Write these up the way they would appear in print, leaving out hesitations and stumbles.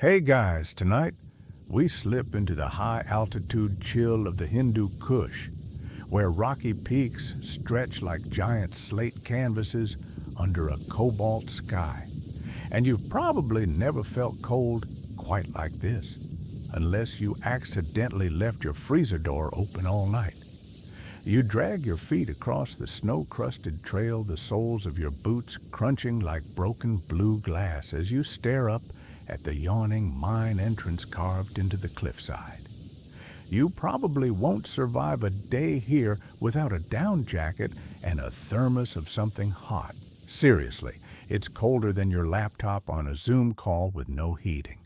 Hey guys, tonight we slip into the high-altitude chill of the Hindu Kush, where rocky peaks stretch like giant slate canvases under a cobalt sky. And you've probably never felt cold quite like this, unless you accidentally left your freezer door open all night. You drag your feet across the snow-crusted trail, the soles of your boots crunching like broken blue glass as you stare up at the yawning mine entrance carved into the cliffside. You probably won't survive a day here without a down jacket and a thermos of something hot. Seriously, it's colder than your laptop on a Zoom call with no heating.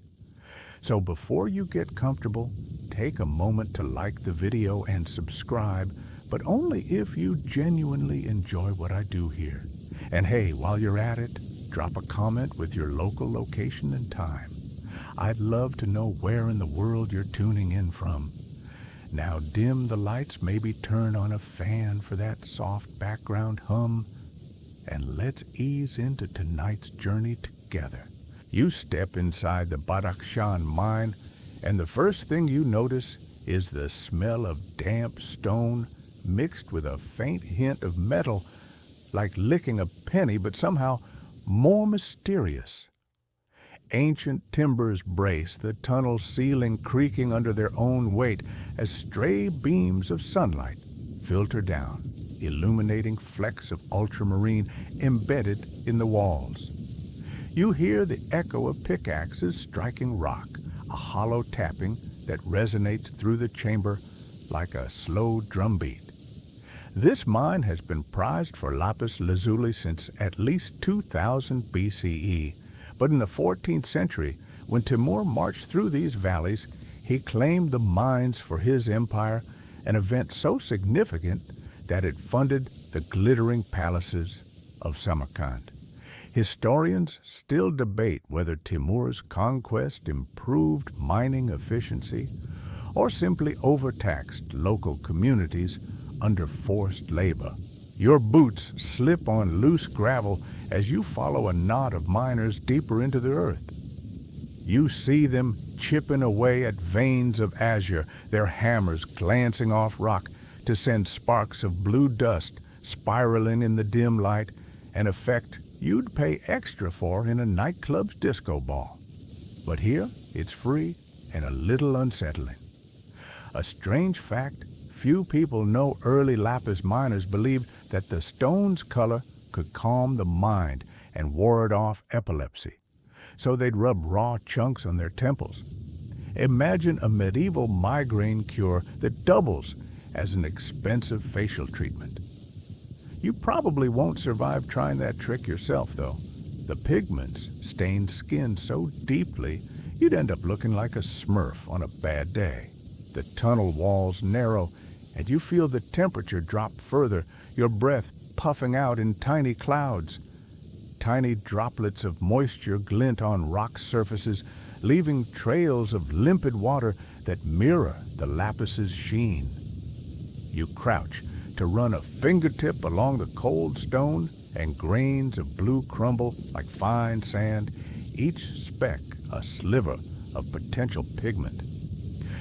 So before you get comfortable, take a moment to like the video and subscribe, but only if you genuinely enjoy what I do here. And hey, while you're at it, drop a comment with your local location and time. I'd love to know where in the world you're tuning in from. Now dim the lights, maybe turn on a fan for that soft background hum, and let's ease into tonight's journey together. You step inside the Badakhshan mine, and the first thing you notice is the smell of damp stone mixed with a faint hint of metal, like licking a penny, but somehow more mysterious. Ancient timbers brace, the tunnel ceiling creaking under their own weight as stray beams of sunlight filter down, illuminating flecks of ultramarine embedded in the walls. You hear the echo of pickaxes striking rock, a hollow tapping that resonates through the chamber like a slow drumbeat. This mine has been prized for Lapis Lazuli since at least 2000 BCE, but in the 14th century, when Timur marched through these valleys, he claimed the mines for his empire, an event so significant that it funded the glittering palaces of Samarkand. Historians still debate whether Timur's conquest improved mining efficiency or simply overtaxed local communities under forced labor. Your boots slip on loose gravel as you follow a knot of miners deeper into the earth. You see them chipping away at veins of azure, their hammers glancing off rock to send sparks of blue dust spiraling in the dim light, an effect you'd pay extra for in a nightclub's disco ball. But here, it's free and a little unsettling. A strange fact, few people know early lapis miners believed that the stone's color could calm the mind and ward off epilepsy, so they'd rub raw chunks on their temples. Imagine a medieval migraine cure that doubles as an expensive facial treatment. You probably won't survive trying that trick yourself, though. The pigments stain skin so deeply you'd end up looking like a smurf on a bad day. The tunnel walls narrow, and you feel the temperature drop further, your breath puffing out in tiny clouds. Tiny droplets of moisture glint on rock surfaces, leaving trails of limpid water that mirror the lapis's sheen. You crouch to run a fingertip along the cold stone, and grains of blue crumble like fine sand, each speck a sliver of potential pigment.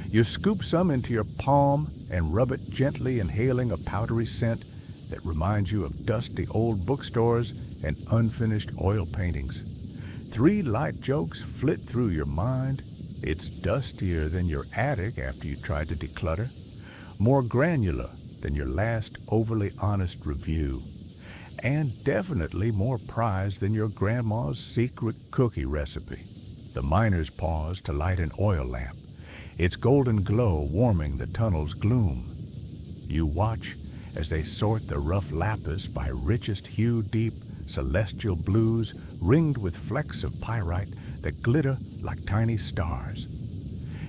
You scoop some into your palm and rub it gently, inhaling a powdery scent that reminds you of dusty old bookstores and unfinished oil paintings. 3 light jokes flit through your mind. It's dustier than your attic after you tried to declutter, more granular than your last overly honest review, and definitely more prized than your grandma's secret cookie recipe. The miners pause to light an oil lamp, its golden glow warming the tunnel's gloom. You watch as they sort the rough lapis by richest hue, deep celestial blues ringed with flecks of pyrite that glitter like tiny stars.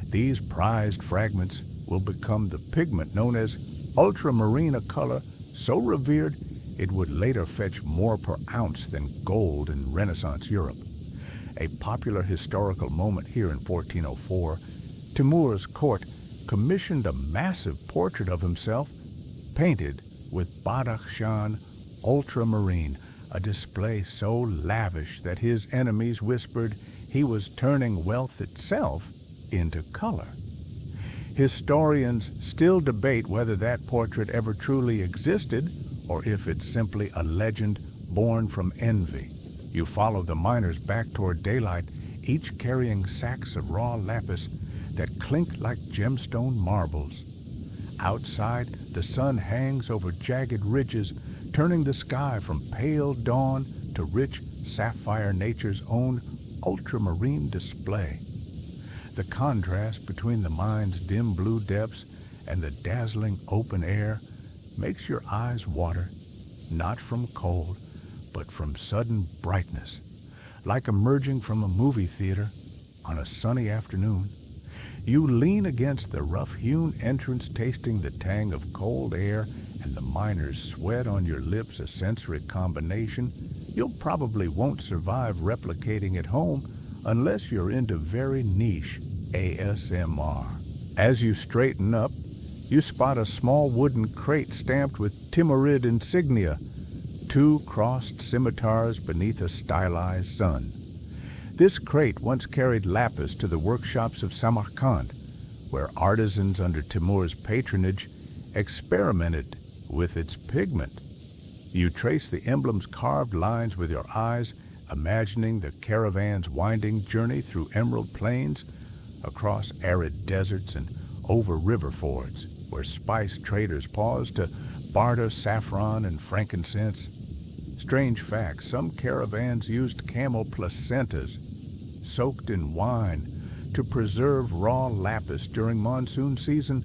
These prized fragments will become the pigment known as ultramarine, a color so revered it would later fetch more per ounce than gold in Renaissance Europe. A popular historical moment here in 1404, Timur's court commissioned a massive portrait of himself painted with Badakhshan ultramarine, a display so lavish that his enemies whispered he was turning wealth itself into color. Historians still debate whether that portrait ever truly existed or if it's simply a legend born from envy. You follow the miners back toward daylight, each carrying sacks of raw lapis that clink like gemstone marbles. Outside, the sun hangs over jagged ridges, turning the sky from pale dawn to rich sapphire nature's own ultramarine display. The contrast between the mine's dim blue depths and the dazzling open air makes your eyes water, not from cold, but from sudden brightness, like emerging from a movie theater on a sunny afternoon. You lean against the rough-hewn entrance, tasting the tang of cold air and the miner's sweat on your lips, a sensory combination you'll probably won't survive replicating at home unless you're into very niche ASMR. As you straighten up, you spot a small wooden crate stamped with Timurid insignia, two crossed scimitars beneath a stylized sun. This crate once carried lapis to the workshops of Samarkand, where artisans under Timur's patronage experimented with its pigment. You trace the emblem's carved lines with your eyes, imagining the caravan's winding journey through emerald plains, across arid deserts and over river fords, where spice traders pause to barter saffron and frankincense. Strange fact, some caravans used camel placentas soaked in wine to preserve raw lapis during monsoon season,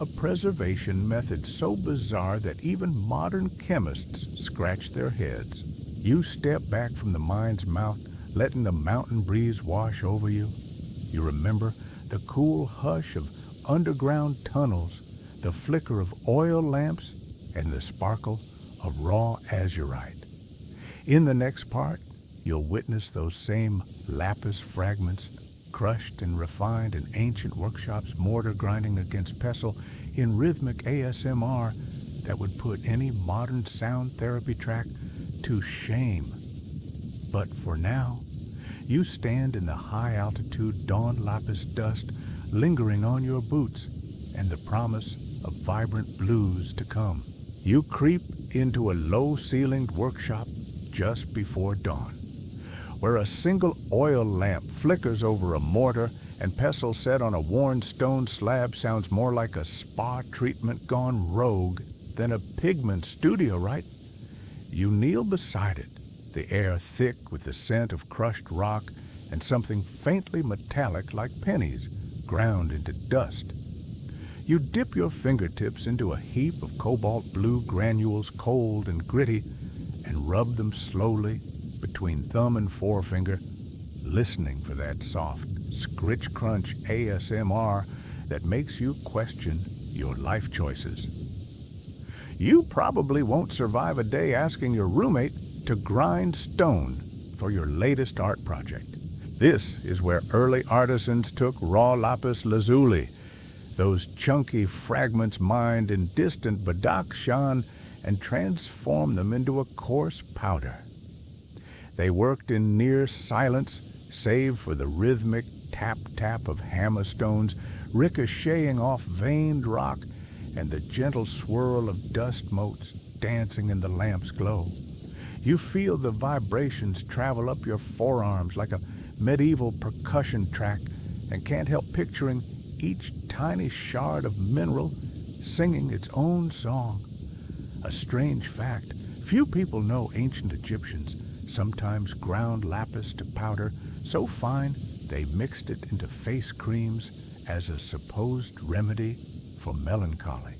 a preservation method so bizarre that even modern chemists scratch their heads. You step back from the mine's mouth, letting the mountain breeze wash over you. You remember the cool hush of underground tunnels, the flicker of oil lamps, and the sparkle of raw azurite. In the next part, you'll witness those same lapis fragments crushed and refined in ancient workshops, mortar grinding against pestle in rhythmic ASMR that would put any modern sound therapy track to shame. But for now, you stand in the high-altitude dawn lapis dust lingering on your boots and the promise of vibrant blues to come. You creep into a low-ceilinged workshop just before dawn, where a single oil lamp flickers over a mortar and pestle set on a worn stone slab sounds more like a spa treatment gone rogue than a pigment studio, right? You kneel beside it, the air thick with the scent of crushed rock and something faintly metallic like pennies ground into dust. You dip your fingertips into a heap of cobalt blue granules, cold and gritty, and rub them slowly between thumb and forefinger, listening for that soft scritch crunch ASMR that makes you question your life choices. You probably won't survive a day asking your roommate to grind stone for your latest art project. This is where early artisans took raw lapis lazuli, those chunky fragments mined in distant Badakhshan, and transformed them into a coarse powder. They worked in near silence, save for the rhythmic tap-tap of hammer stones ricocheting off veined rock and the gentle swirl of dust motes dancing in the lamp's glow. You feel the vibrations travel up your forearms like a medieval percussion track and can't help picturing each tiny shard of mineral singing its own song. A strange fact, few people know ancient Egyptians sometimes ground lapis to powder so fine they mixed it into face creams as a supposed remedy for melancholy.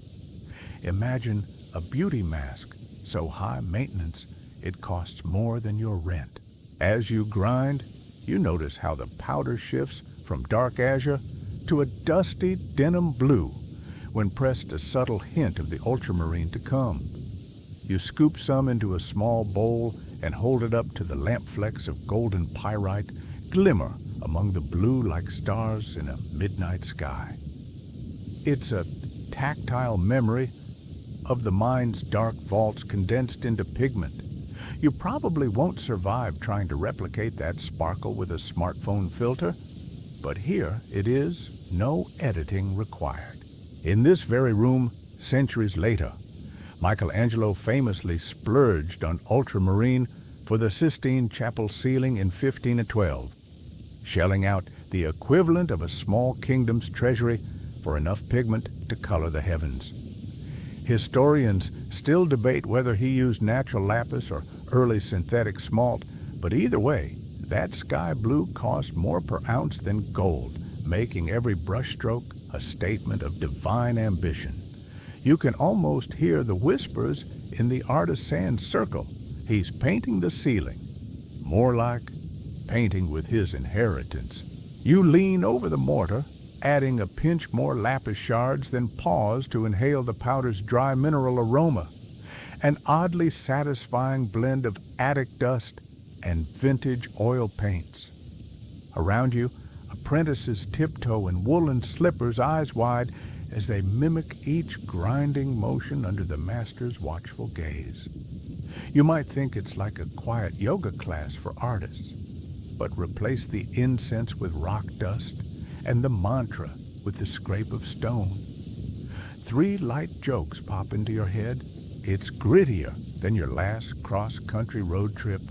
Imagine a beauty mask so high maintenance it costs more than your rent. As you grind, you notice how the powder shifts from dark azure to a dusty denim blue when pressed a subtle hint of the ultramarine to come. You scoop some into a small bowl and hold it up to the lamp flecks of golden pyrite glimmer among the blue like stars in a midnight sky. It's a tactile memory of the mine's dark vaults condensed into pigment. You probably won't survive trying to replicate that sparkle with a smartphone filter, but here it is, no editing required. In this very room, centuries later, Michelangelo famously splurged on ultramarine for the Sistine Chapel ceiling in 1512, shelling out the equivalent of a small kingdom's treasury for enough pigment to color the heavens. Historians still debate whether he used natural lapis or early synthetic smalt, but either way, that sky blue cost more per ounce than gold, making every brushstroke a statement of divine ambition. You can almost hear the whispers in the artisan's circle. He's painting the ceiling, more like painting with his inheritance. You lean over the mortar, adding a pinch more lapis shards, then pause to inhale the powder's dry mineral aroma, an oddly satisfying blend of attic dust and vintage oil paints. Around you, apprentices tiptoe in woolen slippers, eyes wide, as they mimic each grinding motion under the master's watchful gaze. You might think it's like a quiet yoga class for artists, but replace the incense with rock dust and the mantra with the scrape of stone. 3 light jokes pop into your head. It's grittier than your last cross-country road trip,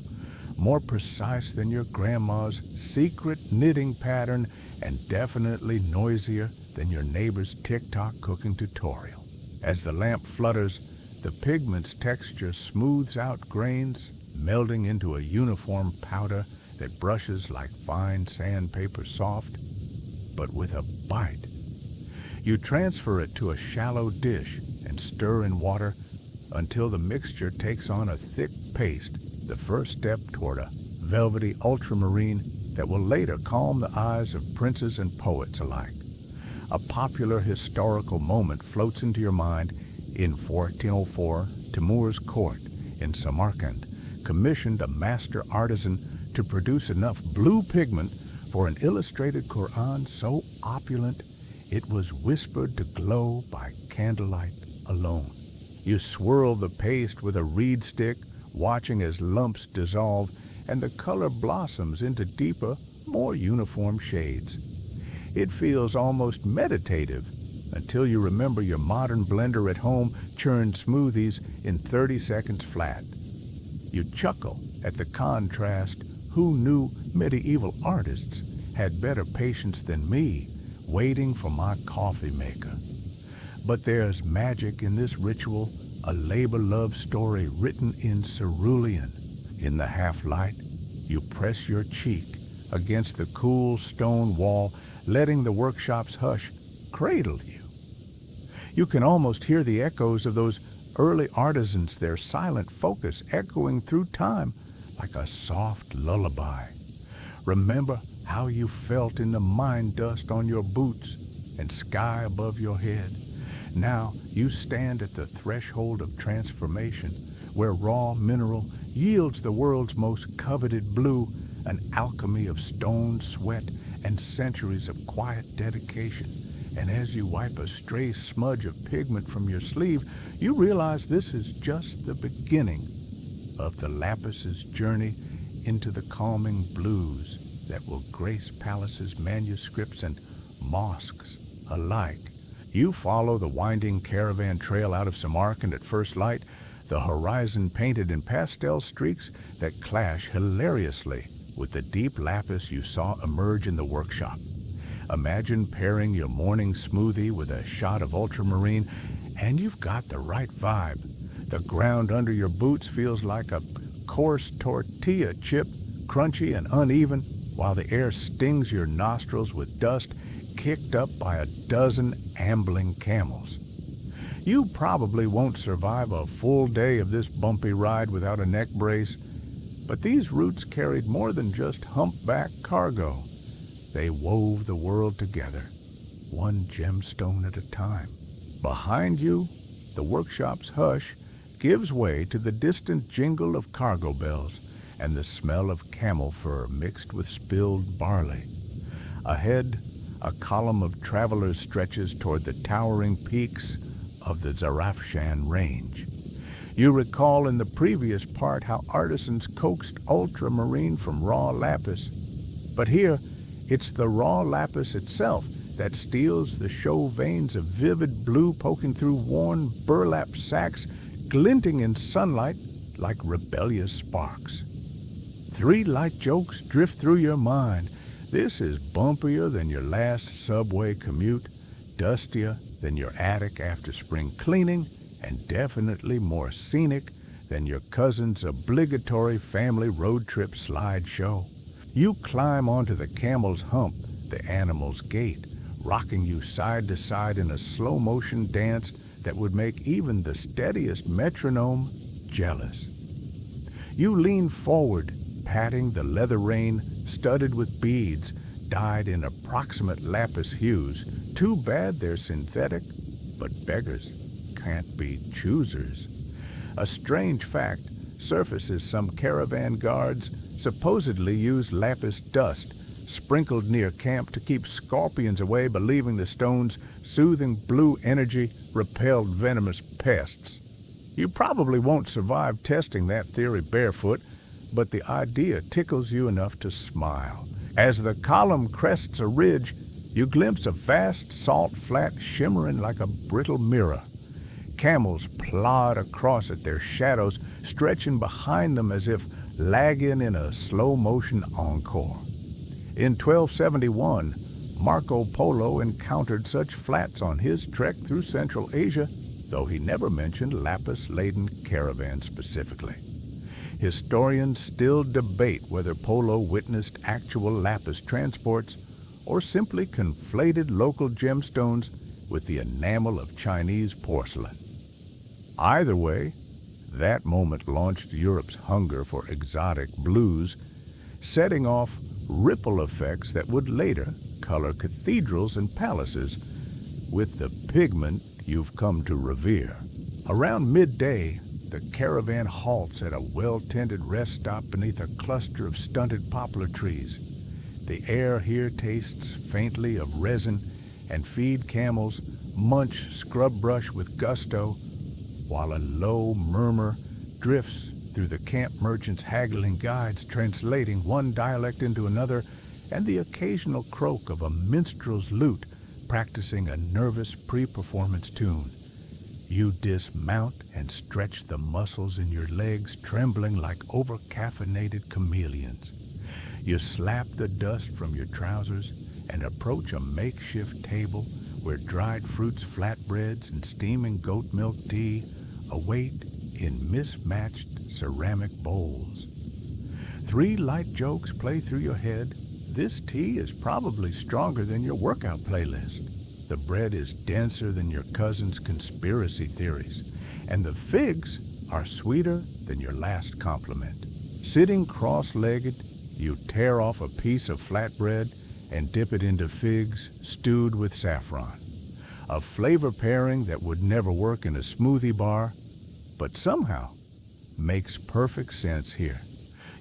more precise than your grandma's secret knitting pattern, and definitely noisier than your neighbor's TikTok cooking tutorial. As the lamp flutters, the pigment's texture smooths out grains, melding into a uniform powder that brushes like fine sandpaper soft, but with a bite. You transfer it to a shallow dish and stir in water until the mixture takes on a thick paste, the first step toward a velvety ultramarine that will later calm the eyes of princes and poets alike. A popular historical moment floats into your mind. In 1404, Timur's court in Samarkand commissioned a master artisan to produce enough blue pigment for an illustrated Quran so opulent it was whispered to glow by candlelight alone. You swirl the paste with a reed stick, watching as lumps dissolve and the color blossoms into deeper, more uniform shades. It feels almost meditative until you remember your modern blender at home churned smoothies in 30 seconds flat. You chuckle at the contrast. Who knew medieval artists had better patience than me, waiting for my coffee maker? But there's magic in this ritual, a labor love story written in cerulean. In the half-light, you press your cheek against the cool stone wall, letting the workshop's hush cradle you. You can almost hear the echoes of those early artisans, their silent focus echoing through time like a soft lullaby. Remember how you felt in the mine dust on your boots and sky above your head. Now you stand at the threshold of transformation, where raw mineral yields the world's most coveted blue, an alchemy of stone, sweat, and centuries of quiet dedication. And as you wipe a stray smudge of pigment from your sleeve, you realize this is just the beginning of the Lapis's journey into the calming blues that will grace palaces, manuscripts, and mosques alike. You follow the winding caravan trail out of Samarkand at first light, the horizon painted in pastel streaks that clash hilariously with the deep lapis you saw emerge in the workshop. Imagine pairing your morning smoothie with a shot of ultramarine, and you've got the right vibe. The ground under your boots feels like a coarse tortilla chip, crunchy and uneven, while the air stings your nostrils with dust kicked up by a dozen ambling camels. You probably won't survive a full day of this bumpy ride without a neck brace, but these routes carried more than just humpback cargo. They wove the world together, one gemstone at a time. Behind you, the workshop's hush gives way to the distant jingle of cargo bells and the smell of camel fur mixed with spilled barley. Ahead, a column of travelers stretches toward the towering peaks of the Zarafshan Range. You recall in the previous part how artisans coaxed ultramarine from raw lapis. But here, it's the raw lapis itself that steals the show veins of vivid blue poking through worn burlap sacks, glinting in sunlight like rebellious sparks. 3 light jokes drift through your mind. This is bumpier than your last subway commute, dustier than your attic after spring cleaning, and definitely more scenic than your cousin's obligatory family road trip slideshow. You climb onto the camel's hump, the animal's gait, rocking you side to side in a slow-motion dance that would make even the steadiest metronome jealous. You lean forward, patting the leather rein studded with beads, dyed in approximate lapis hues. Too bad they're synthetic, but beggars can't be choosers. A strange fact surfaces: some caravan guards supposedly use lapis dust sprinkled near camp to keep scorpions away, believing the stone's soothing blue energy repelled venomous pests. You probably won't survive testing that theory barefoot, but the idea tickles you enough to smile. As the column crests a ridge, you glimpse a vast salt flat shimmering like a brittle mirror. Camels plod across it, their shadows stretching behind them as if lagging in a slow-motion encore. In 1271, Marco Polo encountered such flats on his trek through Central Asia, though he never mentioned lapis-laden caravans specifically. Historians still debate whether Polo witnessed actual lapis transports or simply conflated local gemstones with the enamel of Chinese porcelain. Either way, that moment launched Europe's hunger for exotic blues, setting off ripple effects that would later color cathedrals and palaces with the pigment you've come to revere. Around midday, the caravan halts at a well-tended rest stop beneath a cluster of stunted poplar trees. The air here tastes faintly of resin, and feed camels munch scrub brush with gusto, while a low murmur drifts through the camp merchants' haggling guides, translating one dialect into another, and the occasional croak of a minstrel's lute practicing a nervous pre-performance tune. You dismount and stretch the muscles in your legs, trembling like over-caffeinated chameleons. You slap the dust from your trousers and approach a makeshift table where dried fruits, flatbreads, and steaming goat milk tea await in mismatched ceramic bowls. 3 light jokes play through your head. This tea is probably stronger than your workout playlist. The bread is denser than your cousin's conspiracy theories, and the figs are sweeter than your last compliment. Sitting cross-legged, you tear off a piece of flatbread and dip it into figs stewed with saffron. A flavor pairing that would never work in a smoothie bar, but somehow makes perfect sense here.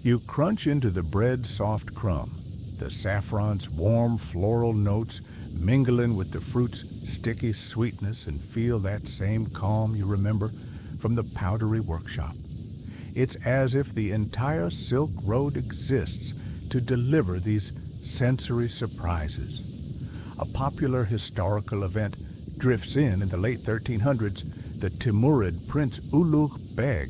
You crunch into the bread's soft crumb, the saffron's warm floral notes mingling with the fruit's sticky sweetness, and feel that same calm you remember from the powdery workshop. It's as if the entire Silk Road exists to deliver these sensory surprises. A popular historical event drifts in the late 1300s. The Timurid Prince Ulugh Beg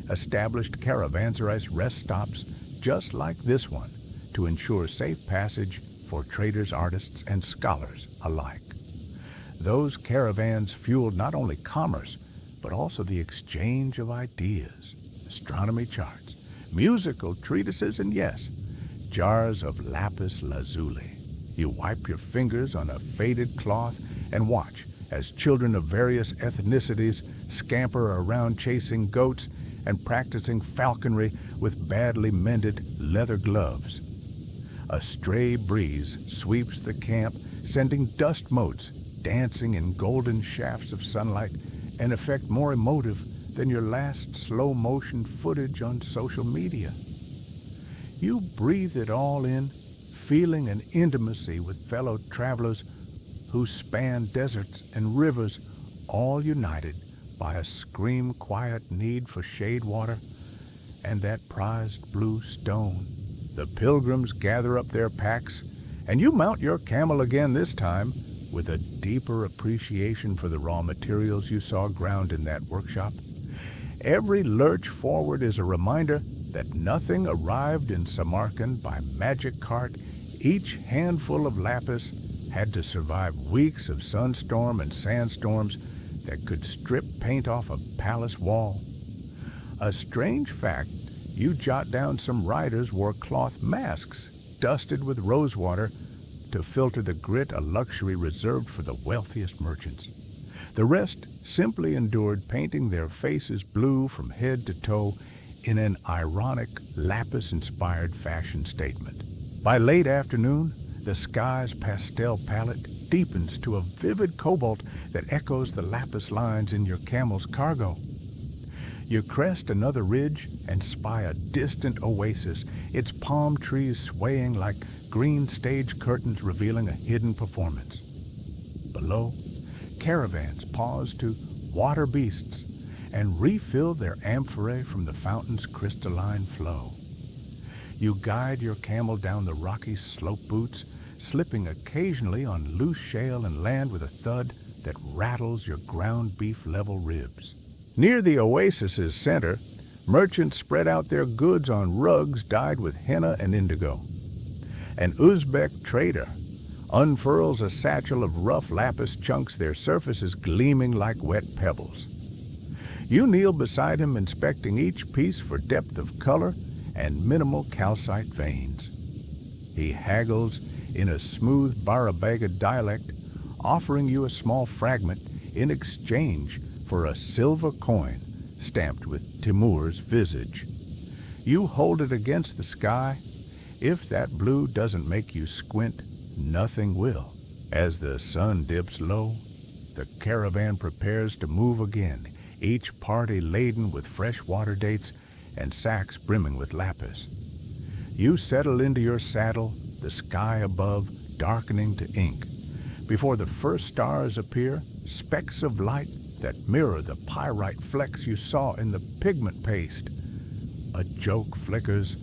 established caravanserais rest stops just like this one to ensure safe passage for traders, artists, and scholars alike. Those caravans fueled not only commerce, but also the exchange of ideas, astronomy charts, musical treatises, and yes, jars of lapis lazuli. You wipe your fingers on a faded cloth and watch as children of various ethnicities scamper around chasing goats and practicing falconry with badly mended leather gloves. A stray breeze sweeps the camp, sending dust motes dancing in golden shafts of sunlight, an effect more emotive than your last slow-motion footage on social media. You breathe it all in, feeling an intimacy with fellow travelers who span deserts and rivers, all united by a scream-quiet need for shade water and that prized blue stone. The pilgrims gather up their packs, and you mount your camel again this time with a deeper appreciation for the raw materials you saw ground in that workshop. Every lurch forward is a reminder that nothing arrived in Samarkand by magic cart. Each handful of lapis had to survive weeks of sunstorm and sandstorms that could strip paint off a palace wall. A strange fact, you jot down some riders wore cloth masks dusted with rosewater to filter the grit, a luxury reserved for the wealthiest merchants. The rest simply endured painting their faces blue from head to toe in an ironic lapis-inspired fashion statement. By late afternoon, the sky's pastel palette deepens to a vivid cobalt that echoes the lapis lines in your camel's cargo. You crest another ridge and spy a distant oasis, its palm trees swaying like green stage curtains revealing a hidden performance. Below, caravans pause to water beasts and refill their amphorae from the fountain's crystalline flow. You guide your camel down the rocky slope boots, slipping occasionally on loose shale and land with a thud that rattles your ground beef level ribs. Near the oasis's center, merchants spread out their goods on rugs dyed with henna and indigo. An Uzbek trader unfurls a satchel of rough lapis chunks, their surfaces gleaming like wet pebbles. You kneel beside him, inspecting each piece for depth of color and minimal calcite veins. He haggles in a smooth Barabaga dialect, offering you a small fragment in exchange for a silver coin stamped with Timur's visage. You hold it against the sky. If that blue doesn't make you squint, nothing will. As the sun dips low, the caravan prepares to move again, each party laden with fresh water dates and sacks brimming with lapis. You settle into your saddle, the sky above darkening to ink. Before the first stars appear, specks of light that mirror the pyrite flecks you saw in the pigment paste. A joke flickers.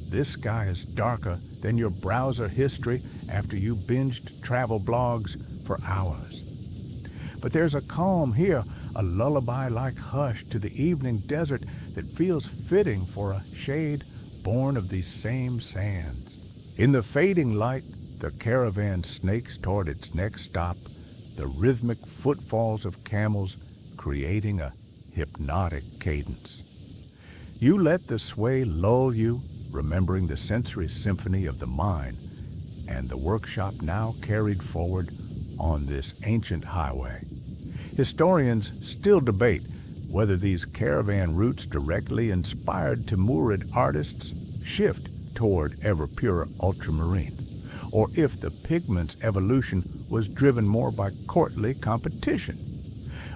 This sky is darker than your browser history after you binged travel blogs for hours. But there's a calm here, a lullaby-like hush to the evening desert that feels fitting for a shade born of these same sands. In the fading light, the caravan snakes toward its next stop, the rhythmic footfalls of camels creating a hypnotic cadence. You let the sway lull you, remembering the sensory symphony of the mine and the workshop now carried forward on this ancient highway. Historians still debate whether these caravan routes directly inspired Timurid artists' shift toward ever-purer ultramarine, or if the pigment's evolution was driven more by courtly competition.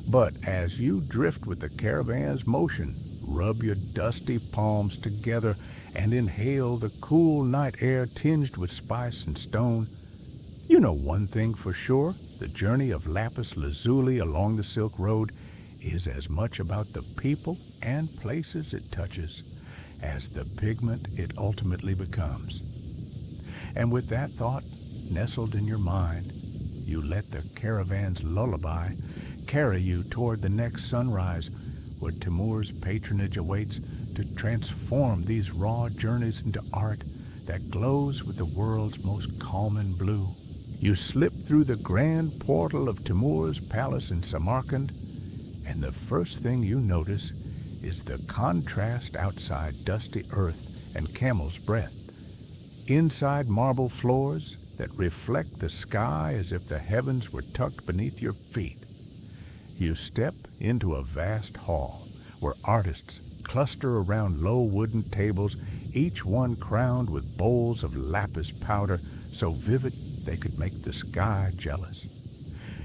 But as you drift with the caravan's motion, rub your dusty palms together and inhale the cool night air tinged with spice and stone, you know one thing for sure: the journey of Lapis Lazuli along the Silk Road is as much about the people and places it touches as the pigment it ultimately becomes. And with that thought nestled in your mind, you let the caravan's lullaby carry you toward the next sunrise, where Timur's patronage awaits to transform these raw journeys into art that glows with the world's most calming blue. You slip through the grand portal of Timur's palace in Samarkand, and the first thing you notice is the contrast outside dusty earth and camel's breath. Inside, marble floors that reflect the sky as if the heavens were tucked beneath your feet. You step into a vast hall where artists cluster around low wooden tables, each one crowned with bowls of lapis powder so vivid they could make the sky jealous.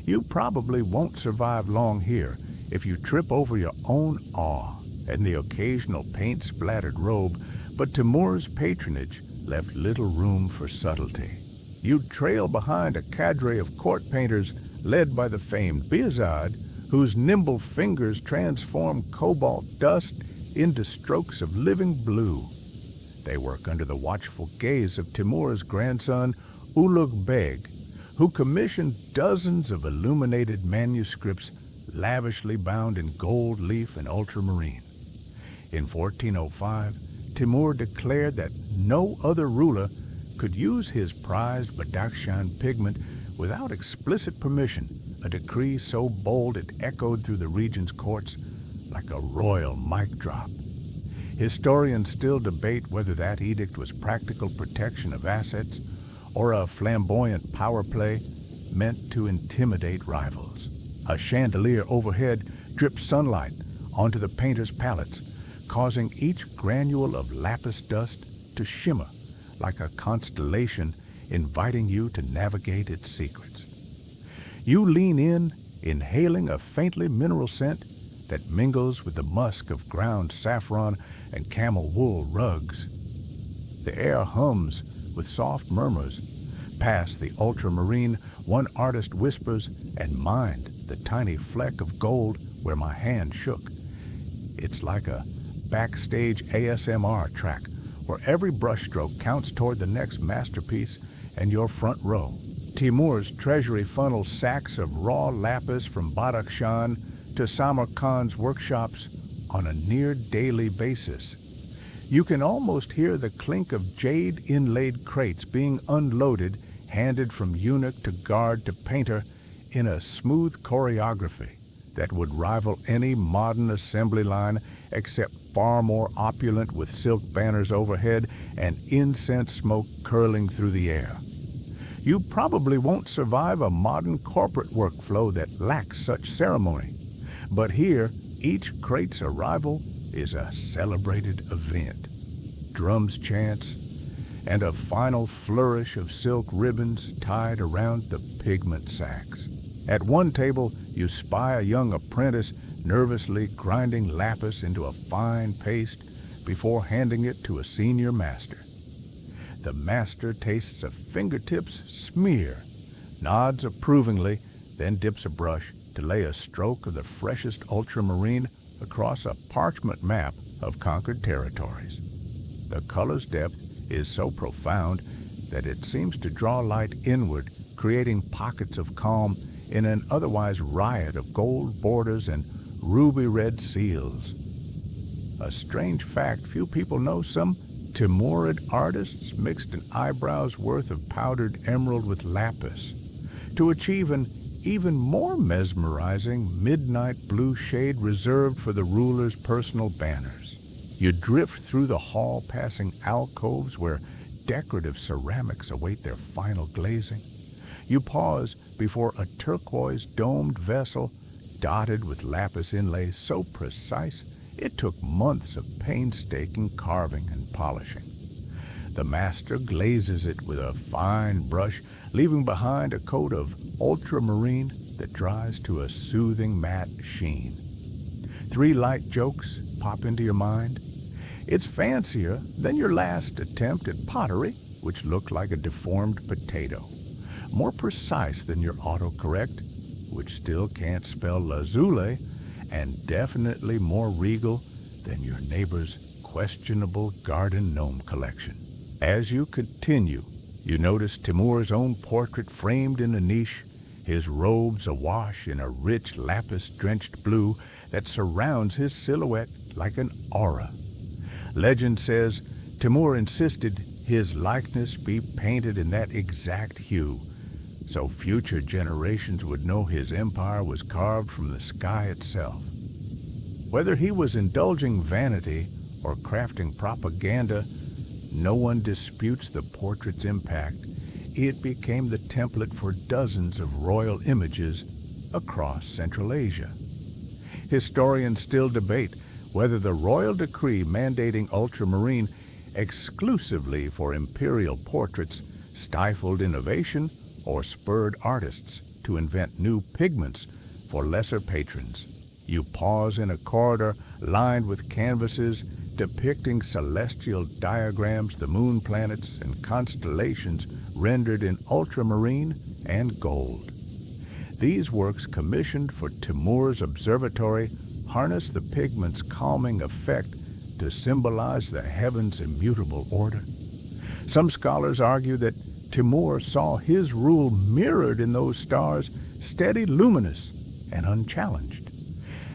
You probably won't survive long here if you trip over your own awe and the occasional paint-splattered robe, but Timur's patronage left little room for subtlety. You'd trail behind a cadre of court painters led by the famed Behzad, whose nimble fingers transform cobalt dust into strokes of living blue. They work under the watchful gaze of Timur's grandson, Ulugh Beg, who commissioned dozens of illuminated manuscripts lavishly bound in gold leaf and ultramarine. In 1405, Timur declared that no other ruler could use his prized Badakhshan pigment without explicit permission, a decree so bold it echoed through the region's courts like a royal mic drop. Historians still debate whether that edict was practical protection of assets or a flamboyant power play meant to intimidate rivals. A chandelier overhead dripped sunlight onto the painter's palettes, causing each granule of lapis dust to shimmer like a constellation inviting you to navigate its secrets. You lean in, inhaling a faintly mineral scent that mingles with the musk of ground saffron and camel wool rugs. The air hums with soft murmurs. Past the ultramarine, one artist whispers, and mind the tiny fleck of gold where my hand shook. It's like a backstage ASMR track where every brushstroke counts toward the next masterpiece and your front row. Timur's treasury funnels sacks of raw lapis from Badakhshan to Samarkand's workshops on a near-daily basis. You can almost hear the clink of jade-inlaid crates being unloaded, handed from eunuch to guard to painter in a smooth choreography that would rival any modern assembly line except far more opulent with silk banners overhead and incense smoke curling through the air. You probably won't survive a modern corporate workflow that lacks such ceremony. But here, each crate's arrival is a celebrated event. Drums chants, and a final flourish of silk ribbons tied around the pigment sacks. At one table, you spy a young apprentice nervously grinding lapis into a fine paste before handing it to a senior master. The master tastes a fingertips smear, nods approvingly, then dips a brush to lay a stroke of the freshest ultramarine across a parchment map of conquered territories. The color's depth is so profound that it seems to draw light inward, creating pockets of calm in an otherwise riot of gold borders and ruby-red seals. A strange fact few people know, some Timurid artists mixed an eyebrow's worth of powdered emerald with lapis to achieve an even more mesmerizing midnight blue shade reserved for the ruler's personal banners. You drift through the hall, passing alcoves where decorative ceramics await their final glazing. You pause before a turquoise domed vessel dotted with lapis inlays so precise it took months of painstaking carving and polishing. The master glazes it with a fine brush, leaving behind a coat of ultramarine that dries to a soothing matte sheen. 3 light jokes pop into your mind. It's fancier than your last attempt at pottery, which looked like a deformed potato. More precise than your autocorrect, which still can't spell lazuli, and definitely more regal than your neighbor's questionable garden gnome collection. As you continue, you notice Timur's own portrait framed in a niche, his robes awash in a rich lapis-drenched blue that surrounds his silhouette like an aura. Legend says Timur insisted his likeness be painted in that exact hue, so future generations would know his empire was carved from the sky itself. Whether he was indulging vanity or crafting propaganda, no one disputes the portrait's impact. It became the template for dozens of royal images across Central Asia. Historians still debate whether the royal decree mandating ultramarine exclusively for imperial portraits stifled innovation or spurred artists to invent new pigments for lesser patrons. You pause in a corridor lined with canvases depicting celestial diagrams, the moon planets, and constellations rendered in ultramarine and gold. These works, commissioned for Timur's observatory, harness the pigment's calming effect to symbolize the heavens' immutable order. Some scholars argue that Timur saw his rule mirrored in those stars, steady, luminous, and unchallenged.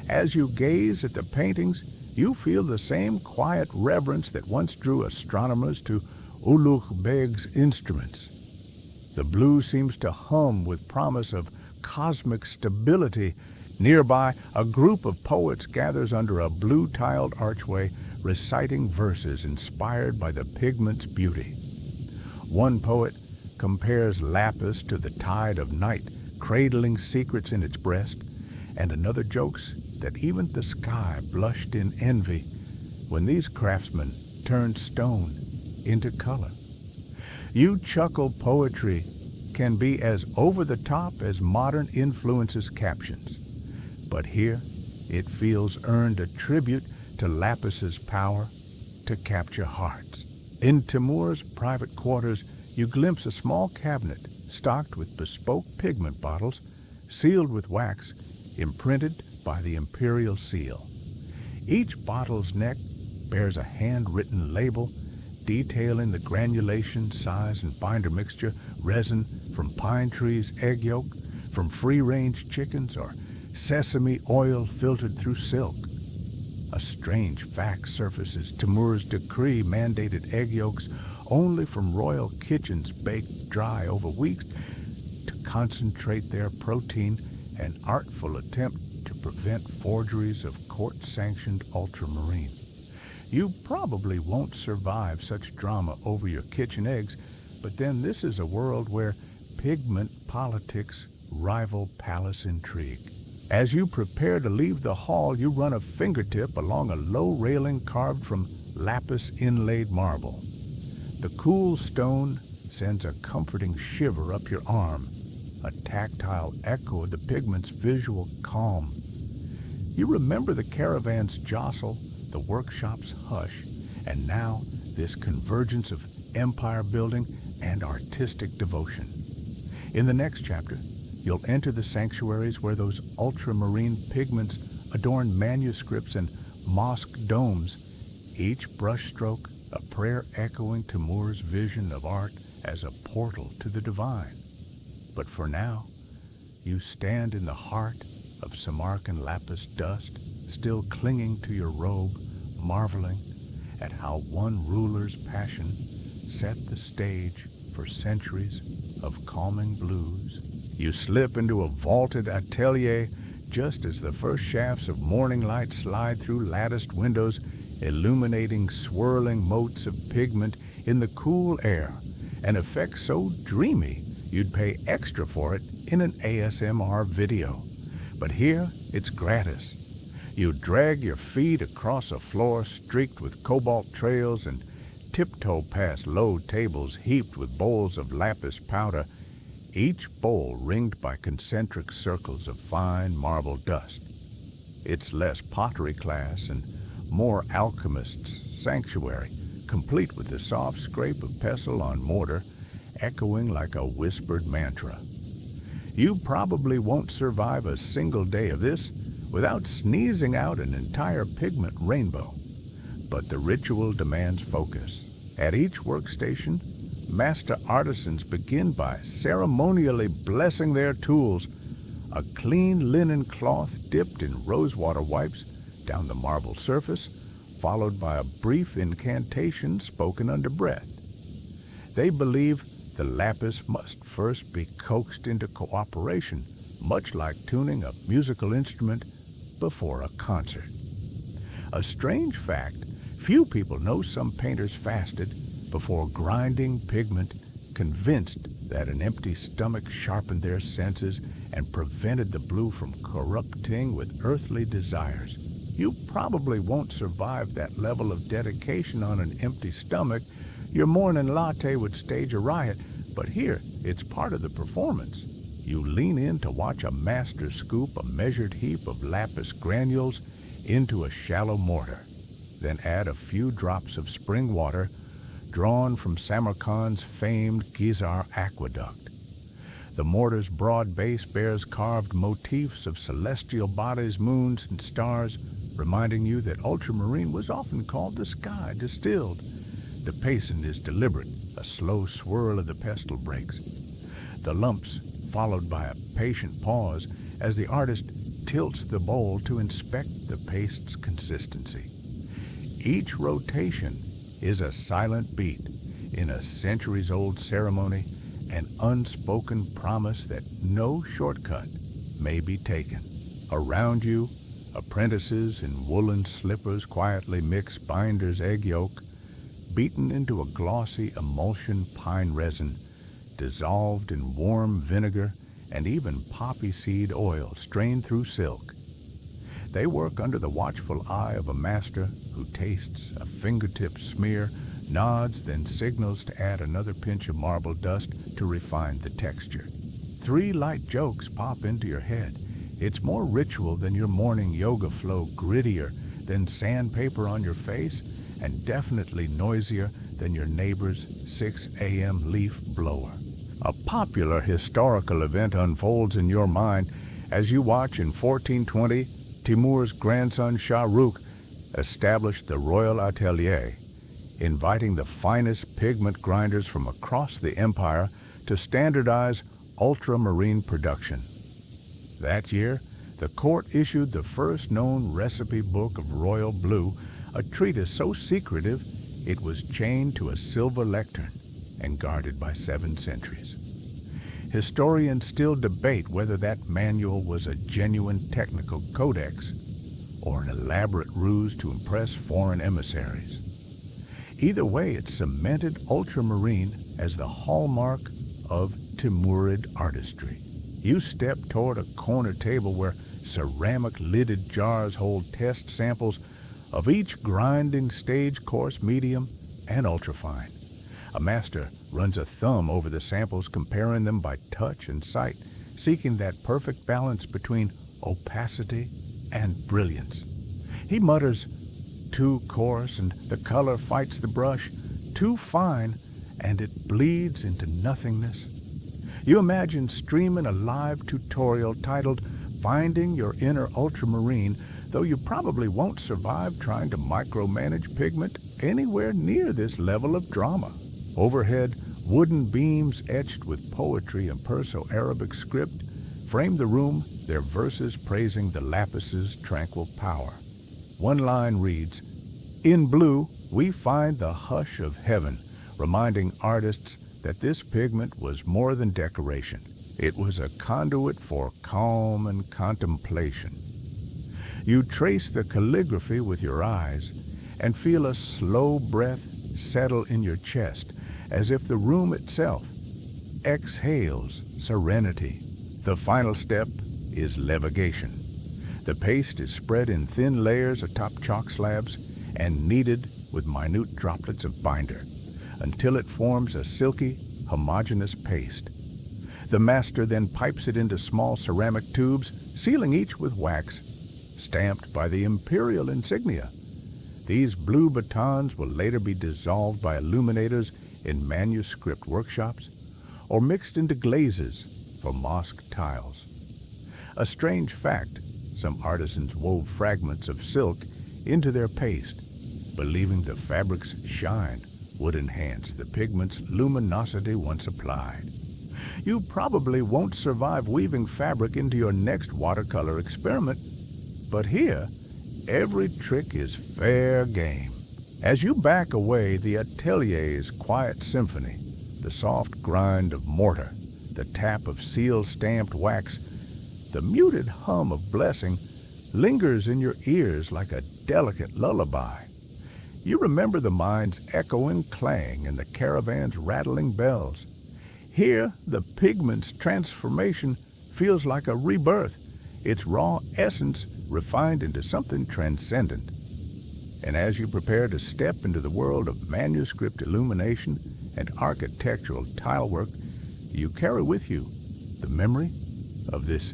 As you gaze at the paintings, you feel the same quiet reverence that once drew astronomers to Ulugh Beg's instruments. The blue seems to hum with promise of cosmic stability. Nearby, a group of poets gathers under a blue-tiled archway, reciting verses inspired by the pigment's beauty. One poet compares lapis to the tide of night, cradling secrets in its breast, and another jokes that even the sky blushed in envy when these craftsmen turned stone into color. You chuckle poetry can be as over-the-top as modern influences captions, but here it feels earned a tribute to Lapis's power to capture hearts. In Timur's private quarters, you glimpse a small cabinet stocked with bespoke pigment bottles, sealed with wax, imprinted by the imperial seal. Each bottle's neck bears a handwritten label detailing the granulation, size, and binder mixture, resin from pine trees, egg yolk from free-range chickens, or sesame oil filtered through silk. A strange fact surfaces. Timur's decree mandated egg yolks only from royal kitchens baked dry over weeks to concentrate their protein, an artful attempt to prevent forgeries of court-sanctioned ultramarine. You probably won't survive such drama over your kitchen eggs, but then this is a world where pigment politics rival palace intrigue. As you prepare to leave the hall, you run a fingertip along a low railing carved from lapis inlaid marble. The cool stone sends a comforting shiver up your arm, a tactile echo of the pigment's visual calm. You remember the caravan's jostle, the workshop's hush, and now this convergence of empire building and artistic devotion. In the next chapter, you'll enter the sanctuaries where those ultramarine pigments adorn manuscripts and mosque domes, each brushstroke a prayer echoing Timur's vision of art as a portal to the divine. But for now, you stand in the heart of Samarkand lapis dust, still clinging to your robe, marveling at how one ruler's passion set the stage for centuries of calming blues. You slip into a vaulted atelier just as the first shafts of morning light slide through latticed windows, illuminating swirling motes of pigment in the cool air, an effect so dreamy you'd pay extra for it in an ASMR video. But here, it's gratis. You drag your feet across a floor streaked with cobalt trails and tiptoe past low tables heaped with bowls of lapis powder, each bowl ringed by concentric circles of fine marble dust. It's less pottery class and more alchemist's sanctuary, complete with the soft scrape of pestle on mortar, echoing like a whispered mantra. You probably won't survive a single day of this without sneezing out an entire pigment rainbow. But the ritual demands focus. At each workstation, master artisans begin by ceremonially blessing their tools, a clean linen cloth dipped in rosewater wipes down the marble surface, followed by a brief incantation spoken under breath. They believe the lapis must first be coaxed into cooperation, much like tuning a musical instrument before a concert. A strange fact, few people know some painters fasted before grinding pigment, convinced that an empty stomach sharpened their senses and prevented the blue from corrupting with earthly desires. You probably won't survive that level of dedication on an empty stomach. Your morning latte would stage a riot, but here, it's part of the performance. You lean in to watch a master scoop a measured heap of lapis granules into a shallow mortar, then add a few drops of spring water drawn from Samarkand's famed Gizar aqueduct. The mortar's broad base bears carved motifs of celestial bodies, moons, and stars, reminding you that ultramarine was often called the sky distilled. The pacing is deliberate, a slow swirl of the pestle breaks. The lumps followed by a patient pause as the artist tilts the bowl to inspect the paste's consistency. Each rotation is a silent beat in a centuries-old ceremony, an unspoken promise that no shortcut may be taken. Around you, apprentices in woolen slippers quietly mix binder's egg yolk, beaten into a glossy emulsion pine resin, dissolved in warm vinegar and even poppy seed oil strained through silk. They work under the watchful eye of a master who tastes a fingertip smear, nods, then signals to add another pinch of marble dust to refine the texture. 3 light jokes pop into your head. It's more ritual than your morning yoga flow, grittier than sandpaper on your face, and definitely noisier than your neighbor's 6 a.m. leaf blower. A popular historical event unfolds in your mind as you watch in 1420 Timur's grandson Shah Rukh established the royal atelier, inviting the finest pigment grinders from across the empire to standardize ultramarine production. That year, the court issued the first known recipe book of royal blue, a treatise so secretive it was chained to a silver lectern and guarded by 7 centuries. Historians still debate whether that manual was a genuine technical codex or an elaborate ruse to impress foreign emissaries. Either way, it cemented ultramarine as the hallmark of Timurid artistry. You step toward a corner table where ceramic-lidded jars hold test samples of each grinding stage, coarse, medium, and ultrafine. A master runs a thumb over the samples, comparing them by touch and sight, seeking that perfect balance between opacity and brilliance. He mutters, "Too coarse and the color fights the brush, too fine and it bleeds into nothingness." You imagine streaming a live tutorial titled "Finding Your Inner Ultramarine," though you probably won't survive trying to micromanage pigment anywhere near this level of drama. Overhead, wooden beams etched with poetry and Perso-Arabic script frame the room, their verses praising the Lapis's tranquil power. One line reads, "In blue, we find the hush of heaven," reminding artists that this pigment was more than decoration. It was a conduit for calm and contemplation. You trace the calligraphy with your eyes and feel a slow breath settle in your chest, as if the room itself exhales serenity. The final step is levigation. The paste is spread in thin layers atop chalk slabs and kneaded with minute droplets of binder until it forms a silky, homogeneous paste. The master then pipes it into small ceramic tubes, sealing each with wax, stamped by the imperial insignia. These blue batons will later be dissolved by illuminators in manuscript workshops or mixed into glazes for mosque tiles. A strange fact, some artisans wove fragments of silk into their paste, believing the fabric's shine would enhance the pigment's luminosity once applied. You probably won't survive weaving fabric into your next watercolor experiment, but here, every trick is fair game. As you back away, the atelier's quiet symphony, the soft grind of mortar, the tap of seal-stamped wax, the muted hum of blessing lingers in your ears like a delicate lullaby. You remember the mine's echoing clang and the caravan's rattling bells. Here, the pigment's transformation feels like a rebirth, its raw essence refined into something transcendent. And as you prepare to step into the world of manuscript illumination and architectural tilework, you carry with you the memory of this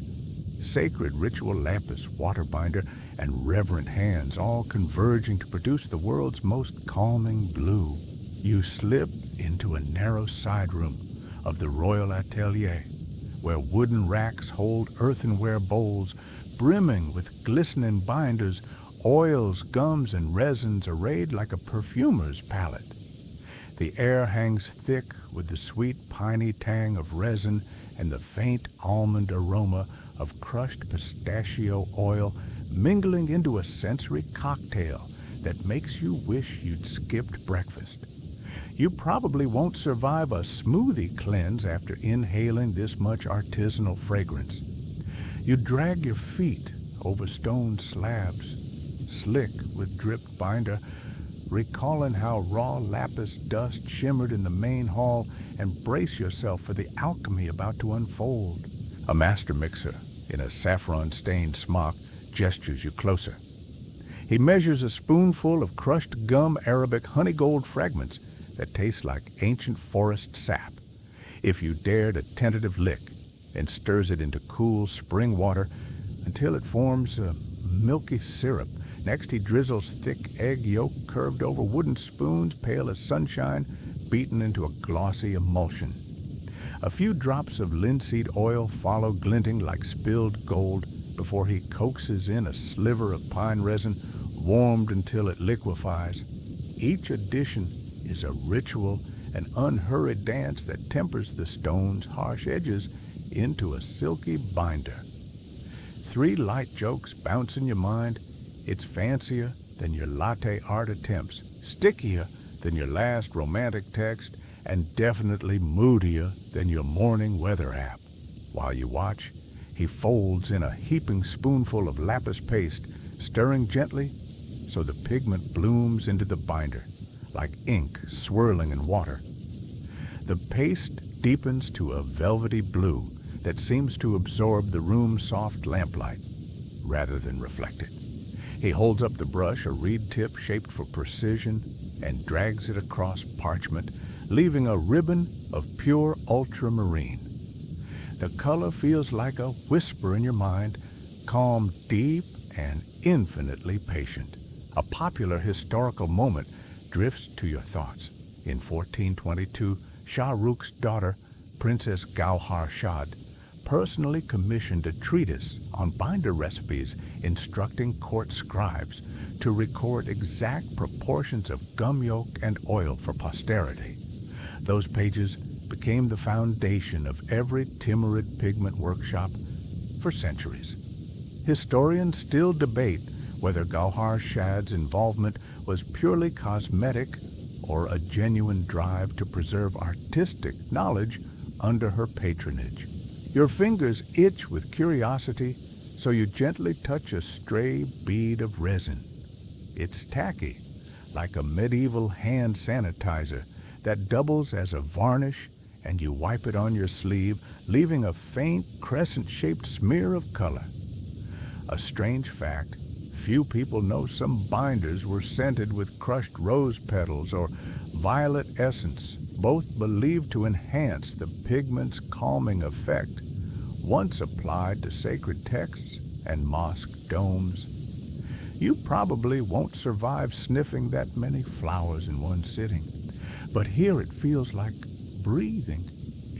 sacred ritual lapis, water binder, and reverent hands, all converging to produce the world's most calming blue. You slip into a narrow side room of the royal atelier, where wooden racks hold earthenware bowls brimming with glistening binders, oils, gums, and resins arrayed like a perfumer's palette. The air hangs thick with the sweet piney tang of resin and the faint almond aroma of crushed pistachio oil mingling into a sensory cocktail that makes you wish you'd skipped breakfast. You probably won't survive a smoothie cleanse after inhaling this much artisanal fragrance. You drag your feet over stone slabs, slick with dripped binder, recalling how raw lapis dust shimmered in the main hall, and brace yourself for the alchemy about to unfold. A master mixer in a saffron-stained smock gestures you closer. He measures a spoonful of crushed gum Arabic honeygold fragments that taste like ancient forest sap. If you dared a tentative lick, and stirs it into cool spring water until it forms a milky syrup. Next, he drizzles thick egg yolk curved over wooden spoons, pale as sunshine, beaten into a glossy emulsion. A few drops of linseed oil follow, glinting like spilled gold, before he coaxes in a sliver of pine resin, warmed until it liquefies. Each addition is a ritual, an unhurried dance that tempers the stone's harsh edges into a silky binder. 3 light jokes bounce in your mind. It's fancier than your latte art attempts, stickier than your last romantic text, and definitely moodier than your morning weather app. While you watch, he folds in a heaping spoonful of lapis paste, stirring gently so the pigment blooms into the binder, like ink swirling in water. The paste deepens to a velvety blue that seems to absorb the room's soft lamplight rather than reflect it. He holds up the brush, a reed tip shaped for precision, and drags it across parchment, leaving a ribbon of pure ultramarine. The color feels like a whisper in your mind, calm, deep, and infinitely patient. A popular historical moment drifts to your thoughts. In 1422, Shah Rukh's daughter, Princess Gauhar Shad, personally commissioned a treatise on binder recipes instructing court scribes to record exact proportions of gum yolk and oil for posterity. Those pages became the foundation of every Timurid pigment workshop for centuries. Historians still debate whether Gauhar Shad's involvement was purely cosmetic or a genuine drive to preserve artistic knowledge under her patronage. Your fingers itch with curiosity, so you gently touch a stray bead of resin. It's tacky, like a medieval hand sanitizer that doubles as a varnish, and you wipe it on your sleeve, leaving a faint crescent-shaped smear of color. A strange fact, few people know some binders were scented with crushed rose petals or violet essence, both believed to enhance the pigment's calming effect, once applied to sacred texts and mosque domes. You probably won't survive sniffing that many flowers in one sitting, but here it feels like breathing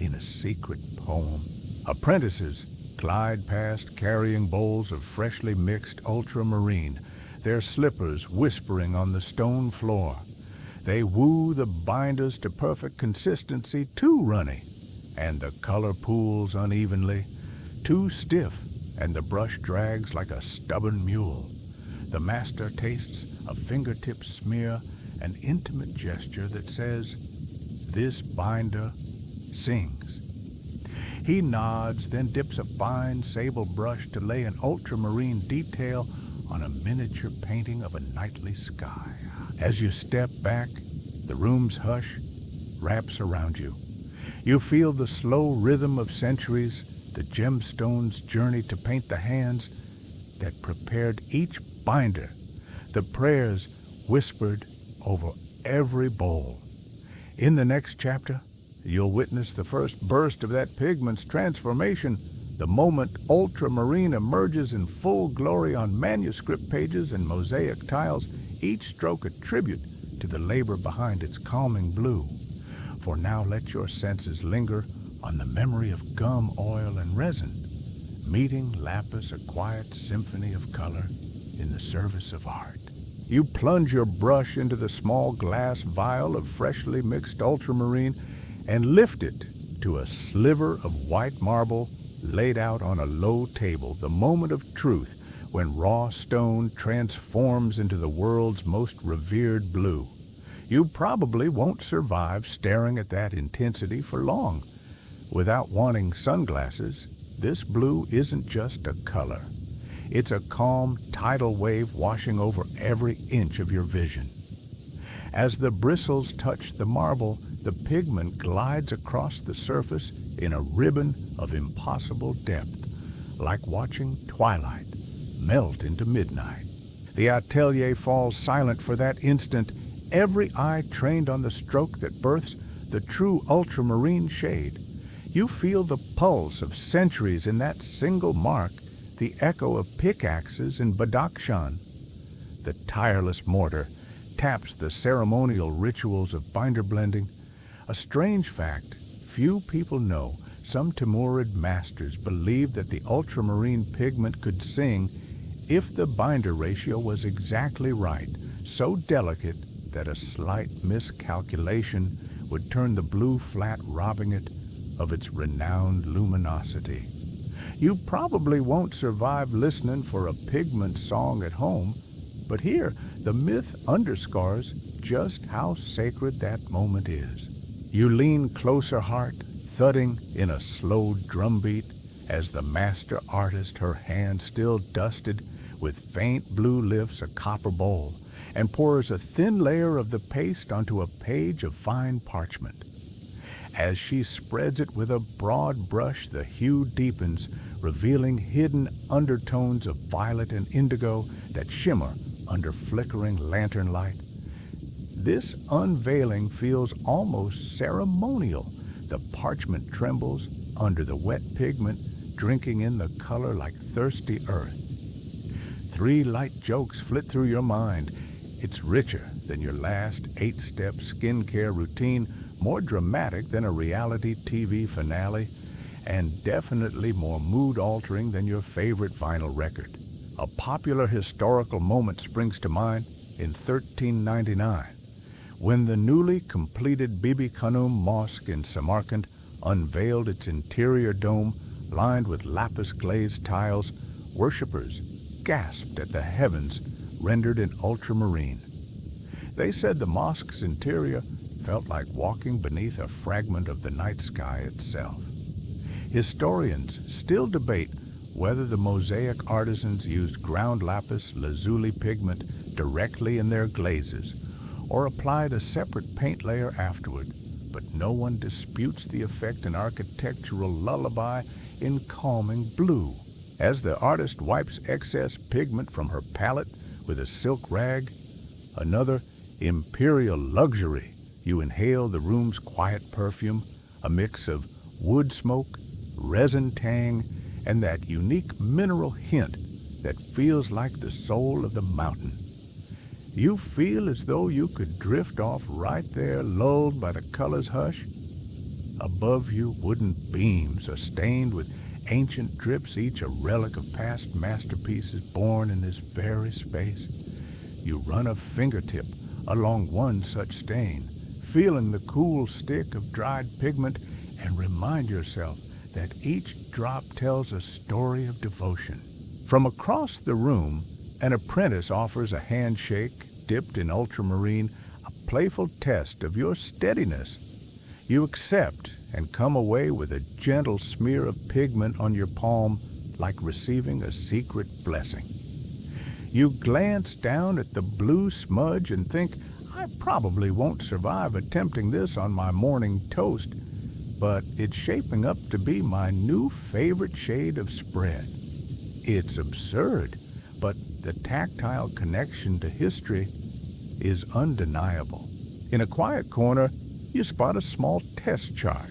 in a secret poem. Apprentices glide past carrying bowls of freshly mixed ultramarine, their slippers whispering on the stone floor. They woo the binders to perfect consistency, too runny, and the color pools unevenly, too stiff, and the brush drags like a stubborn mule. The master tastes a fingertip smear, an intimate gesture that says, "This binder sings." He nods, then dips a fine sable brush to lay an ultramarine detail on a miniature painting of a nightly sky. As you step back, the room's hush wraps around you. You feel the slow rhythm of centuries, the gemstone's journey to paint the hands that prepared each binder, the prayers whispered over every bowl. In the next chapter, you'll witness the first burst of that pigment's transformation, the moment ultramarine emerges in full glory on manuscript pages and mosaic tiles, each stroke a tribute to the labor behind its calming blue. For now let your senses linger on the memory of gum, oil, and resin, meeting lapis, a quiet symphony of color in the service of art. You plunge your brush into the small glass vial of freshly mixed ultramarine and lift it to a sliver of white marble laid out on a low table, the moment of truth when raw stone transforms into the world's most revered blue. You probably won't survive staring at that intensity for long. Without wanting sunglasses, this blue isn't just a color. It's a calm tidal wave washing over every inch of your vision. As the bristles touch the marble, the pigment glides across the surface in a ribbon of impossible depth, like watching twilight melt into midnight. The atelier falls silent for that instant, every eye trained on the stroke that births the true ultramarine shade. You feel the pulse of centuries in that single mark, the echo of pickaxes in Badakhshan. The tireless mortar taps the ceremonial rituals of binder blending. A strange fact few people know, some Timurid masters believed that the ultramarine pigment could sing if the binder ratio was exactly right, so delicate that a slight miscalculation would turn the blue flat, robbing it of its renowned luminosity. You probably won't survive listening for a pigment song at home, but here the myth underscores just how sacred that moment is. You lean closer, heart thudding in a slow drumbeat, as the master artist, her hand still dusted with faint blue, lifts a copper bowl and pours a thin layer of the paste onto a page of fine parchment. As she spreads it with a broad brush, the hue deepens, revealing hidden undertones of violet and indigo that shimmer under flickering lantern light. This unveiling feels almost ceremonial. The parchment trembles under the wet pigment, drinking in the color like thirsty earth. 3 light jokes flit through your mind. It's richer than your last 8-step skincare routine, more dramatic than a reality TV finale, and definitely more mood-altering than your favorite vinyl record. A popular historical moment springs to mind in 1399, when the newly completed Bibi Khanum Mosque in Samarkand unveiled its interior dome lined with lapis-glazed tiles. Worshippers gasped at the heavens rendered in ultramarine. They said the mosque's interior felt like walking beneath a fragment of the night sky itself. Historians still debate whether the mosaic artisans used ground lapis lazuli pigment directly in their glazes or applied a separate paint layer afterward, but no one disputes the effect an architectural lullaby in calming blue. As the artist wipes excess pigment from her palette with a silk rag, another imperial luxury, you inhale the room's quiet perfume, a mix of wood smoke, resin tang, and that unique mineral hint that feels like the soul of the mountain. You feel as though you could drift off right there, lulled by the color's hush. Above you, wooden beams are stained with ancient drips, each a relic of past masterpieces born in this very space. You run a fingertip along one such stain, feeling the cool stick of dried pigment, and remind yourself that each drop tells a story of devotion. From across the room, an apprentice offers a handshake dipped in ultramarine, a playful test of your steadiness. You accept and come away with a gentle smear of pigment on your palm, like receiving a secret blessing. You glance down at the blue smudge and think, I probably won't survive attempting this on my morning toast, but it's shaping up to be my new favorite shade of spread. It's absurd, but the tactile connection to history is undeniable. In a quiet corner, you spot a small test chart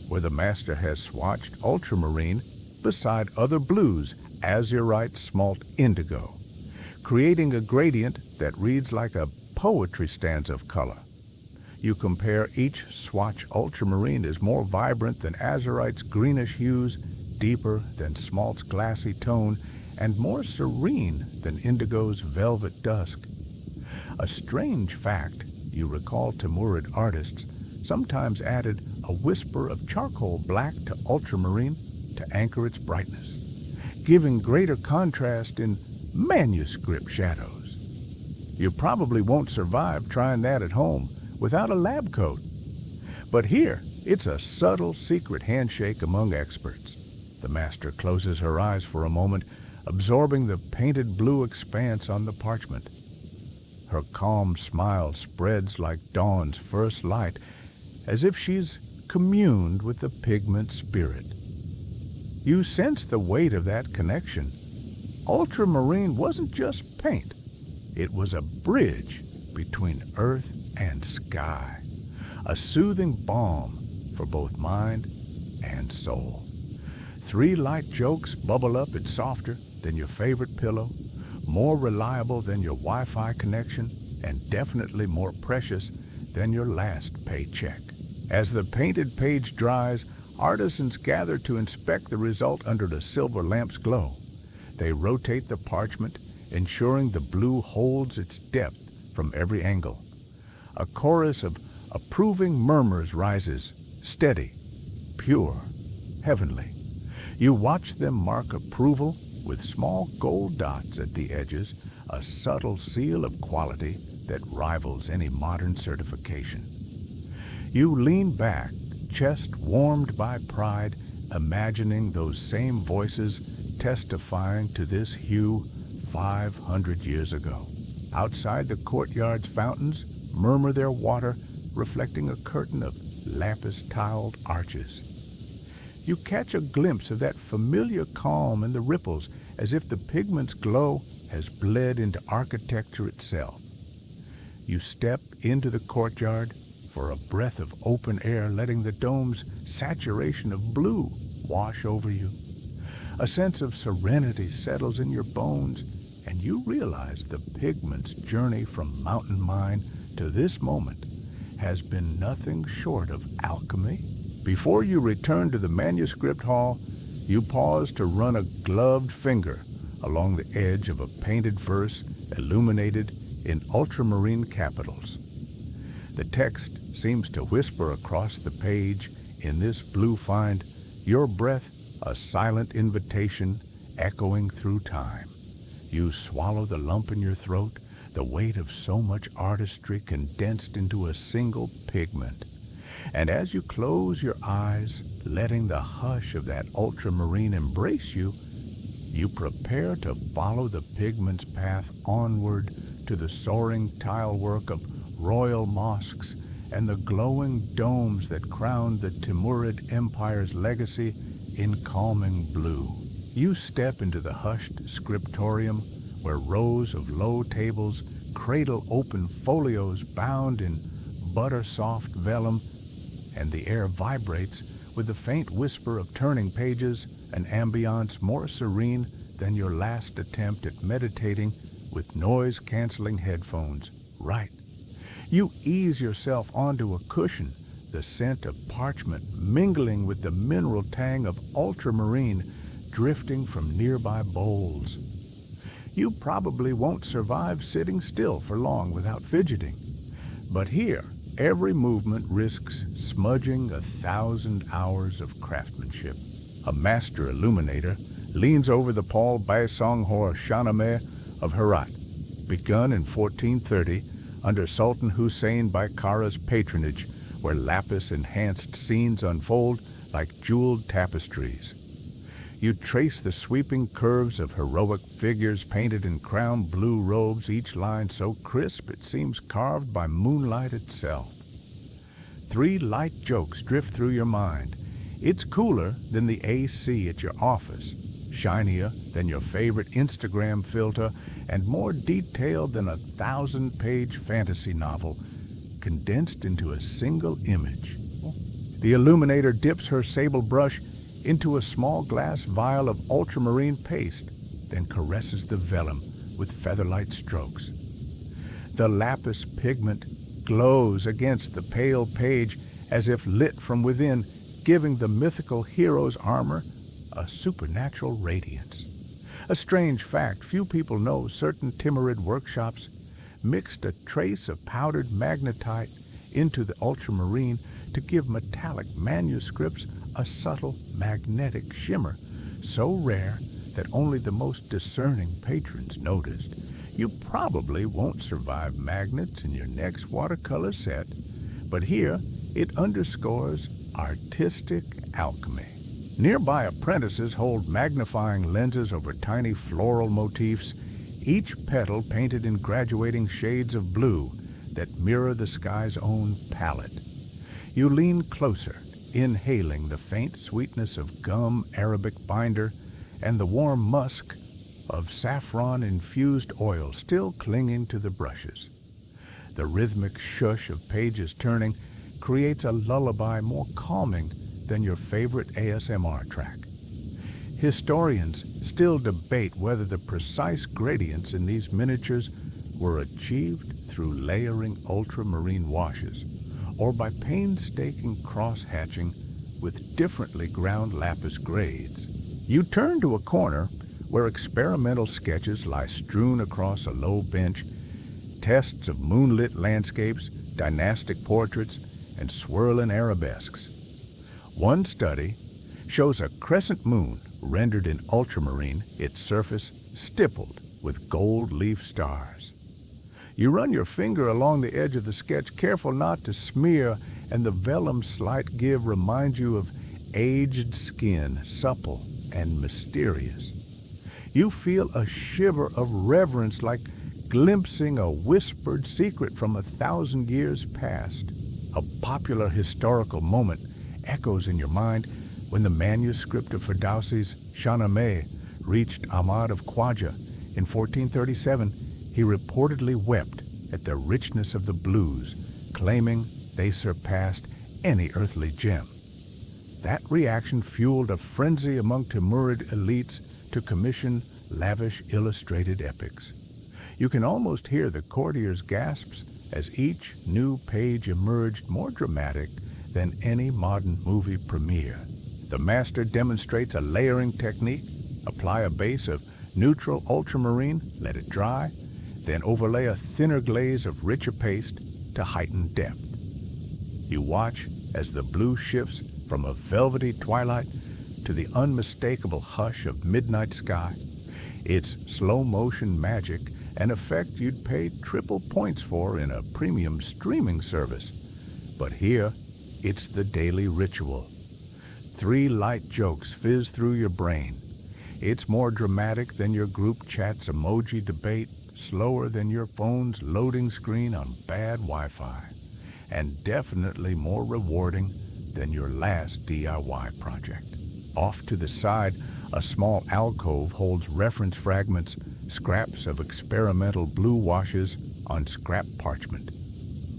where the master has swatched ultramarine beside other blues, azurite, smalt, indigo, creating a gradient that reads like a poetry stanza of color. You compare each swatch ultramarine is more vibrant than azurite's greenish hues, deeper than smalt's glassy tone, and more serene than indigo's velvet dusk. A strange fact, you recall Timurid artists sometimes added a whisper of charcoal black to ultramarine to anchor its brightness, giving greater contrast in manuscript shadows. You probably won't survive trying that at home without a lab coat. But here, it's a subtle secret handshake among experts. The master closes her eyes for a moment, absorbing the painted blue expanse on the parchment. Her calm smile spreads like dawn's first light, as if she's communed with the pigment spirit. You sense the weight of that connection. Ultramarine wasn't just paint. It was a bridge between earth and sky, a soothing balm for both mind and soul. 3 light jokes bubble up. It's softer than your favorite pillow, more reliable than your Wi-Fi connection, and definitely more precious than your last paycheck. As the painted page dries, artisans gather to inspect the result under the silver lamp's glow. They rotate the parchment, ensuring the blue holds its depth from every angle. A chorus of approving murmurs rises, steady, pure, heavenly. You watch them mark approval with small gold dots at the edges, a subtle seal of quality that rivals any modern certification. You lean back, chest warmed by pride, imagining those same voices testifying to this hue 500 years ago. Outside the courtyard's fountains murmur their water, reflecting a curtain of lapis-tiled arches. You catch a glimpse of that familiar calm in the ripples, as if the pigment's glow has bled into architecture itself. You step into the courtyard for a breath of open air, letting the dome's saturation of blue wash over you. A sense of serenity settles in your bones, and you realize the pigment's journey from mountain mine to this moment has been nothing short of alchemy. Before you return to the manuscript hall, you pause to run a gloved finger along the edge of a painted verse illuminated in ultramarine capitals. The text seems to whisper across the page. In this blue find, your breath a silent invitation echoing through time. You swallow the lump in your throat, the weight of so much artistry condensed into a single pigment. And as you close your eyes, letting the hush of that ultramarine embrace you, you prepare to follow the pigment's path onward to the soaring tilework of royal mosques and the glowing domes that crown the Timurid Empire's legacy in calming blue. You step into the hushed scriptorium where rows of low tables cradle open folios bound in butter-soft vellum, and the air vibrates with the faint whisper of turning pages, an ambiance more serene than your last attempt at meditating with noise-canceling headphones. Right. You ease yourself onto a cushion, the scent of parchment mingling with the mineral tang of ultramarine drifting from nearby bowls. You probably won't survive sitting still for long without fidgeting. But here, every movement risks smudging 1,000 hours of craftsmanship. A master illuminator leans over the Paul Baisonghor Shahnameh of Herat, begun in 1430 under Sultan Hussein Baikara's patronage, where lapis-enhanced scenes unfold like jeweled tapestries. You trace the sweeping curves of heroic figures painted in crown blue robes, each line so crisp it seems carved by moonlight itself. 3 light jokes drift through your mind. It's cooler than the AC at your office, shinier than your favorite Instagram filter, and more detailed than a 1,000-page fantasy novel condensed into a single image. The illuminator dips her sable brush into a small glass vial of ultramarine paste, then caresses the vellum with featherlight strokes. The lapis pigment glows against the pale page as if lit from within, giving the mythical hero's armor a supernatural radiance. A strange fact few people know: certain Timurid workshops mixed a trace of powdered magnetite into the ultramarine to give metallic manuscripts a subtle magnetic shimmer, so rare that only the most discerning patrons noticed. You probably won't survive magnets in your next watercolor set, but here it underscores artistic alchemy. Nearby apprentices hold magnifying lenses over tiny floral motifs, each petal painted in graduating shades of blue that mirror the sky's own palette. You lean closer, inhaling the faint sweetness of gum Arabic binder and the warm musk of saffron-infused oil still clinging to the brushes. The rhythmic shush of pages turning creates a lullaby more calming than your favorite ASMR track. Historians still debate whether the precise gradients in these miniatures were achieved through layering ultramarine washes or by painstaking cross-hatching with differently ground lapis grades. You turn to a corner where experimental sketches lie strewn across a low bench, tests of moonlit landscapes, dynastic portraits, and swirling arabesques. One study shows a crescent moon rendered in ultramarine, its surface stippled with gold leaf stars. You run your finger along the edge of the sketch, careful not to smear, and the vellum's slight give reminds you of aged skin, supple and mysterious. You feel a shiver of reverence, like glimpsing a whispered secret from 1,000 years past. A popular historical moment echoes in your mind when the manuscript of Ferdowsi's Shahnameh reached Ahmad of Khwaja in 1437. He reportedly wept at the richness of the blues, claiming they surpassed any earthly gem. That reaction fueled a frenzy among Timurid elites to commission lavish illustrated epics. You can almost hear the courtiers' gasps as each new page emerged more dramatic than any modern movie premiere. The master demonstrates a layering technique. Apply a base of neutral ultramarine, let it dry, then overlay a thinner glaze of richer paste to heighten depth. You watch as the blue shifts from a velvety twilight to the unmistakable hush of midnight sky. It's slow-motion magic, an effect you'd pay triple points for in a premium streaming service. But here, it's the daily ritual. 3 light jokes fizz through your brain. It's more dramatic than your group chat's emoji debate, slower than your phone's loading screen on bad Wi-Fi, and definitely more rewarding than your last DIY project. Off to the side, a small alcove holds reference fragments, scraps of experimental blue washes on scrap parchment.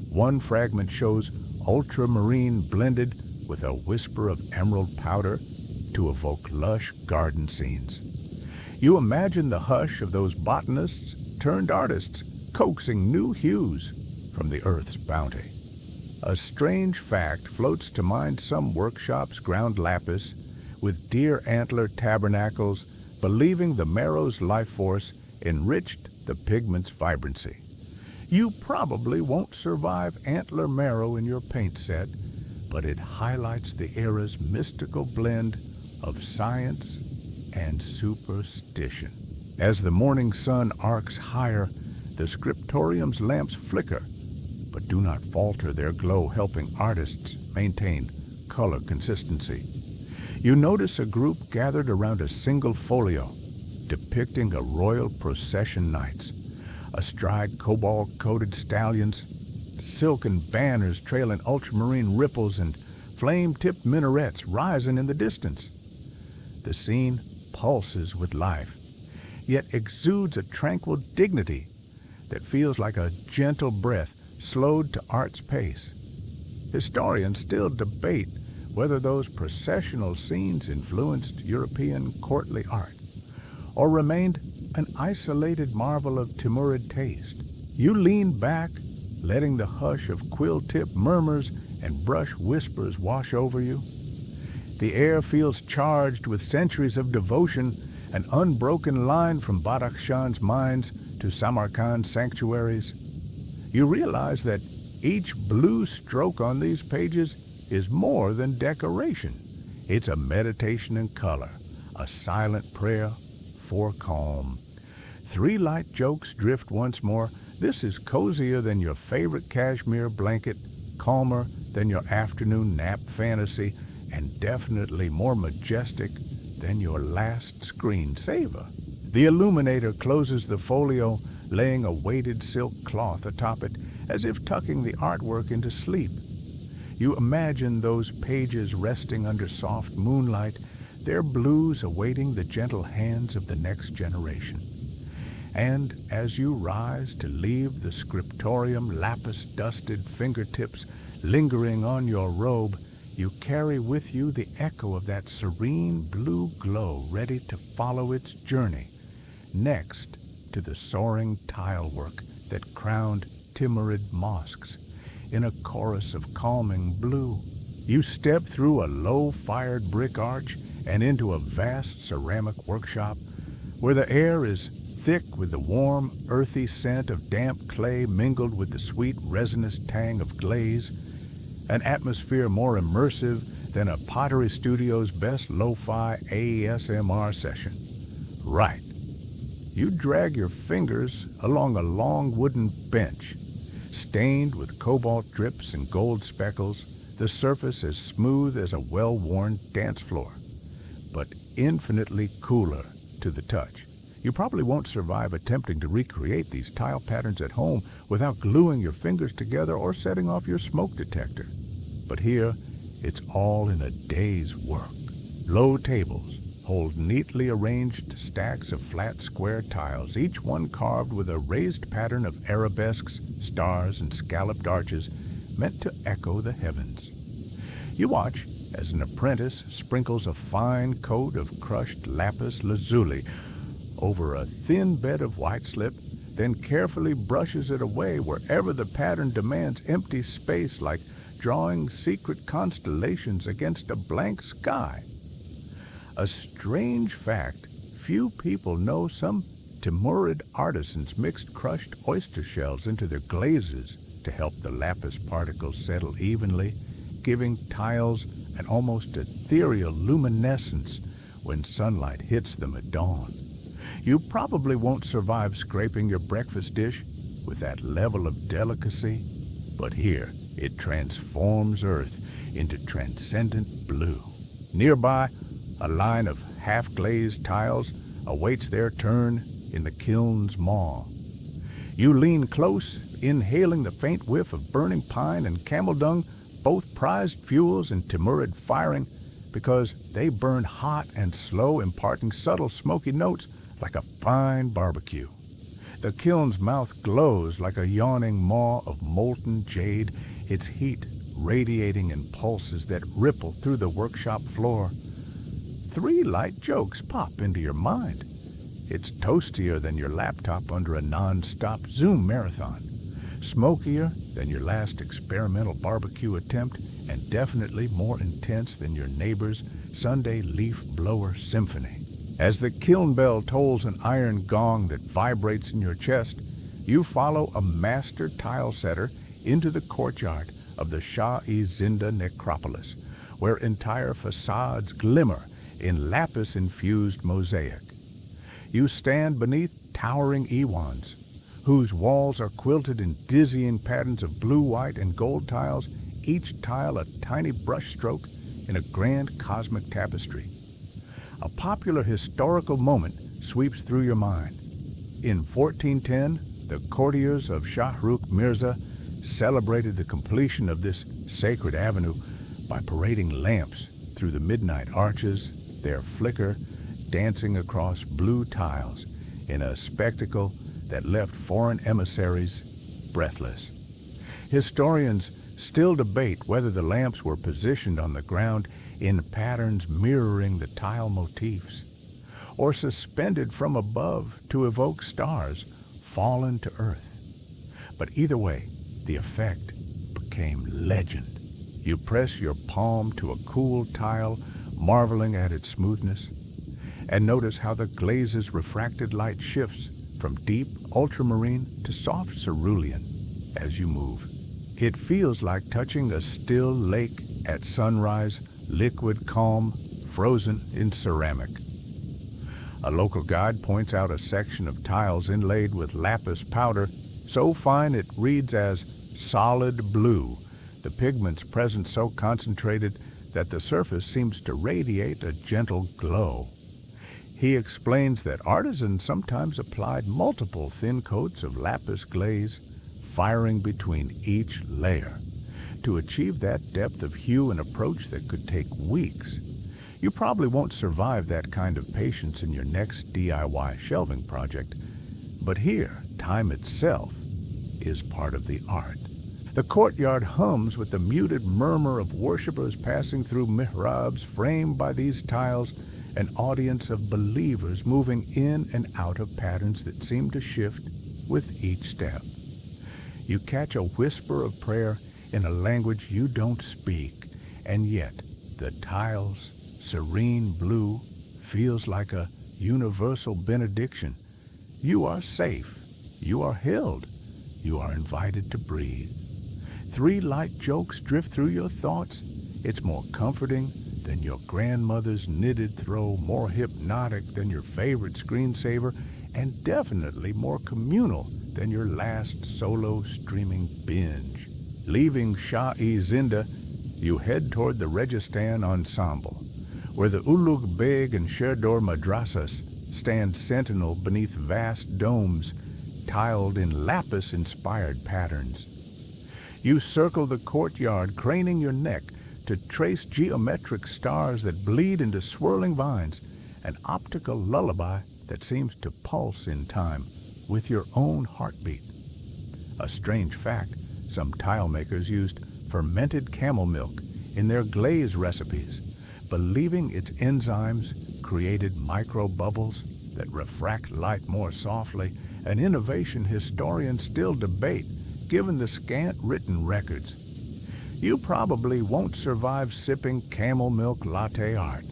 One fragment shows ultramarine blended with a whisper of emerald powder to evoke lush garden scenes. You imagine the hush of those botanists turned artists coaxing new hues from the earth's bounty. A strange fact floats to mind: some workshops ground lapis with deer antler tabernacles, believing the marrow's life force enriched the pigment's vibrancy. You probably won't survive antler marrow in your paint set, but it highlights the era's mystical blend of science and superstition. As the morning sun arcs higher, the scriptorium's lamps flicker, but do not falter their glow, helping artists maintain color consistency. You notice a group gathered around a single folio, depicting a royal procession knights, astride cobalt-coated stallions, silken banners trailing ultramarine ripples, and flame-tipped minarets rising in the distance. The scene pulses with life, yet exudes a tranquil dignity that feels like a gentle breath slowed to art's pace. Historians still debate whether those processional scenes influenced European courtly art or remained an isolated marvel of Timurid taste. You lean back, letting the hush of quill-tip murmurs and brush whispers wash over you. The air feels charged with centuries of devotion, an unbroken line from Badakhshan's mines to Samarkand's sanctuaries. You realize that each blue stroke on these pages is more than decoration. It's a meditation in color, a silent prayer for calm. 3 light jokes drift once more. This is cozier than your favorite cashmere blanket, calmer than your afternoon nap fantasy, and definitely more majestic than your last screensaver. The illuminator closes the folio, laying a weighted silk cloth atop it, as if tucking the artwork into sleep. You imagine those pages resting under soft moonlight, their blues awaiting the gentle hands of the next generation. And as you rise to leave the scriptorium, lapis-dusted fingertips lingering on your robe, you carry with you the echo of that serene blue glow ready to follow its journey, next to the soaring tilework that crowned Timurid mosques in a chorus of calming blue. You step through a low-fired brick arch and into a vast ceramic workshop where the air is thick with the warm, earthy scent of damp clay mingled with the sweet, resinous tang of glaze, an atmosphere more immersive than a pottery studio's best lo-fi ASMR session. Right. You drag your fingers along a long wooden bench, stained with cobalt drips and gold speckles, the surface as smooth as a well-worn dance floor, but infinitely cooler to the touch. You probably won't survive attempting to recreate these tile patterns at home without gluing your fingers together or setting off your smoke detector. But here, it's all in a day's work. Low tables hold neatly arranged stacks of flat square tiles, each one carved with a raised pattern of arabesques, stars, and scalloped arches meant to echo the heavens. You watch as an apprentice sprinkles a fine coat of crushed lapis lazuli over a thin bed of white slip, then carefully brushes it away wherever the pattern demands empty space, like drawing secret constellations against a blank sky. A strange fact, few people know some Timurid artisans mixed crushed oyster shells into their glazes to help the lapis particles settle evenly, giving tiles an almost ethereal luminescence when sunlight hits them at dawn. You probably won't survive scraping your breakfast dish with that level of delicacy, but here it transforms Earth into transcendent blue. Nearby, a line of half-glazed tiles awaits their turn in the kiln's maw. You lean close, inhaling the faint whiff of burning pine and camel dung, both prized fuels in Timurid firing, because they burn hot and slow, imparting subtle smoky notes like a fine barbecue. The kiln's mouth glows like a yawning maw of molten jade, its heat radiating in pulses that ripple through the workshop floor. 3 light jokes pop into your mind. It's toastier than your laptop under a non-stop Zoom marathon, smokier than your last experimental barbecue attempt, and definitely more intense than your neighbor's Sunday leaf blower symphony. As the kiln bell tolls an iron gong that vibrates in your chest, you follow a master tile setter into the courtyard of the Shah-e-Zinda necropolis, where entire facades glimmer in lapis-infused mosaic. You stand beneath towering iwans, whose walls are quilted in dizzying patterns of blue, white, and gold tiles, each tile a tiny brushstroke in a grand cosmic tapestry. A popular historical moment sweeps through your mind. In 1410, the courtiers of Shahrukh Mirza celebrated the completion of this sacred avenue by parading lamps through the midnight arches, their flicker dancing across blue tiles in a spectacle that left foreign emissaries breathless. Historians still debate whether the lamps were positioned on the ground in patterns mirroring the tile motifs, or suspended from above to evoke stars fallen to earth. But either way, The effect became legend. You press your palm to a cool tile, marveling at its smoothness, and notice how the glaze's refracted light shifts from deep ultramarine to soft cerulean as you move. It feels like touching a still lake at sunrise, liquid calm, frozen in ceramic. A local guide points out a section of tiles inlaid with lapis powder, so fine it reads as solid blue, the pigments present so concentrated that the surface seems to radiate a gentle glow. He explains that artisans sometimes applied multiple thin coats of lapis glaze, firing between each layer, to achieve that depth of hue and approach that could take weeks. You probably won't survive that kind of patience in your next DIY shelving project, but here, time itself is part of the art. The courtyard hums with the muted murmur of worshippers passing through mihrabs framed by these tiles, an audience of believers moving in and out of patterns that seem to shift with each step. You catch a whisper of prayer in a language you don't speak, and yet the tiles, serene blue, feels like a universal benediction. You are safe, you are held, you are invited to breathe. 3 light jokes drift through your thoughts. It's more comforting than your grandmother's knitted throw, more hypnotic than your favorite screensaver, and definitely more communal than your last solo streaming binge. Leaving Shah-e-Zinda, you head toward the Registan Ensemble, where the Ulugh Beg and Sherdor Madrasas stand sentinel beneath vast domes, tiled in lapis-inspired patterns. You circle the courtyard, craning your neck to trace geometric stars that bleed into swirling vines, an optical lullaby that seems to pulse in time with your own heartbeat. A strange fact, some tile makers used fermented camel milk in their glaze recipes, believing its enzymes created microbubbles that refract light more softly, an innovation historians still debate given the scant written records. You probably won't survive sipping camel milk latte art,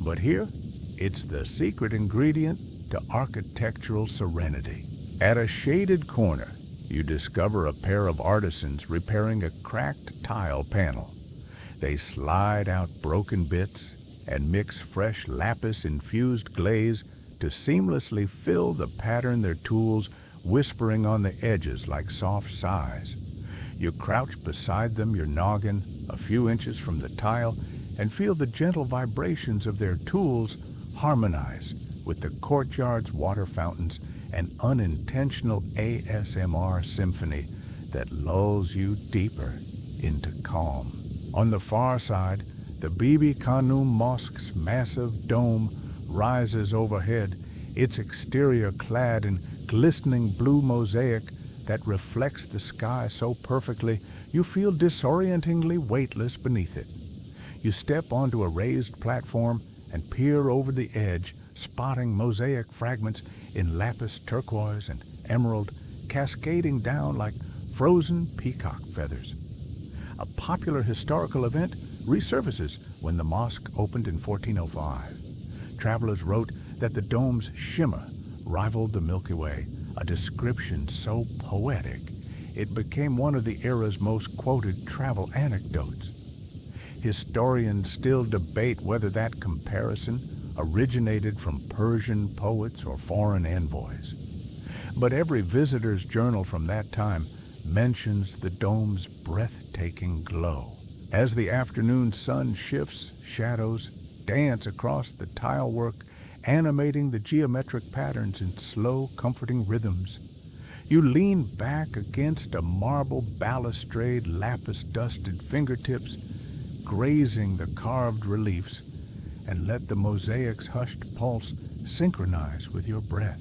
but here, it's the secret ingredient to architectural serenity. At a shaded corner, you discover a pair of artisans repairing a cracked tile panel. They slide out broken bits and mix fresh lapis-infused glaze to seamlessly fill the pattern, their tools whispering on the edges like soft sighs. You crouch beside them, your noggin a few inches from the tile, and feel the gentle vibrations of their tools harmonize with the courtyard's water fountains, an unintentional ASMR symphony that lulls you deeper into calm. On the far side, the Bibi Khanum Mosque's massive dome rises overhead, its exterior clad in glistening blue mosaic that reflects the sky so perfectly you feel disorientingly weightless beneath it. You step onto a raised platform and peer over the edge, spotting mosaic fragments in lapis turquoise and emerald cascading down like frozen peacock feathers. A popular historical event resurfaces when the mosque opened in 1405. Travelers wrote that the dome's shimmer rivaled the Milky Way, a description so poetic it became one of the era's most quoted travel anecdotes. Historians still debate whether that comparison originated from Persian poets or foreign envoys. But every visitor's journal from that time mentions the dome's breathtaking glow. As the afternoon sun shifts, shadows dance across the tile work, animating the geometric patterns in slow, comforting rhythms. You lean back against a marble balustrade, lapis-dusted fingertips, grazing the carved reliefs, and let the mosaic's hushed pulse synchronize with your breath.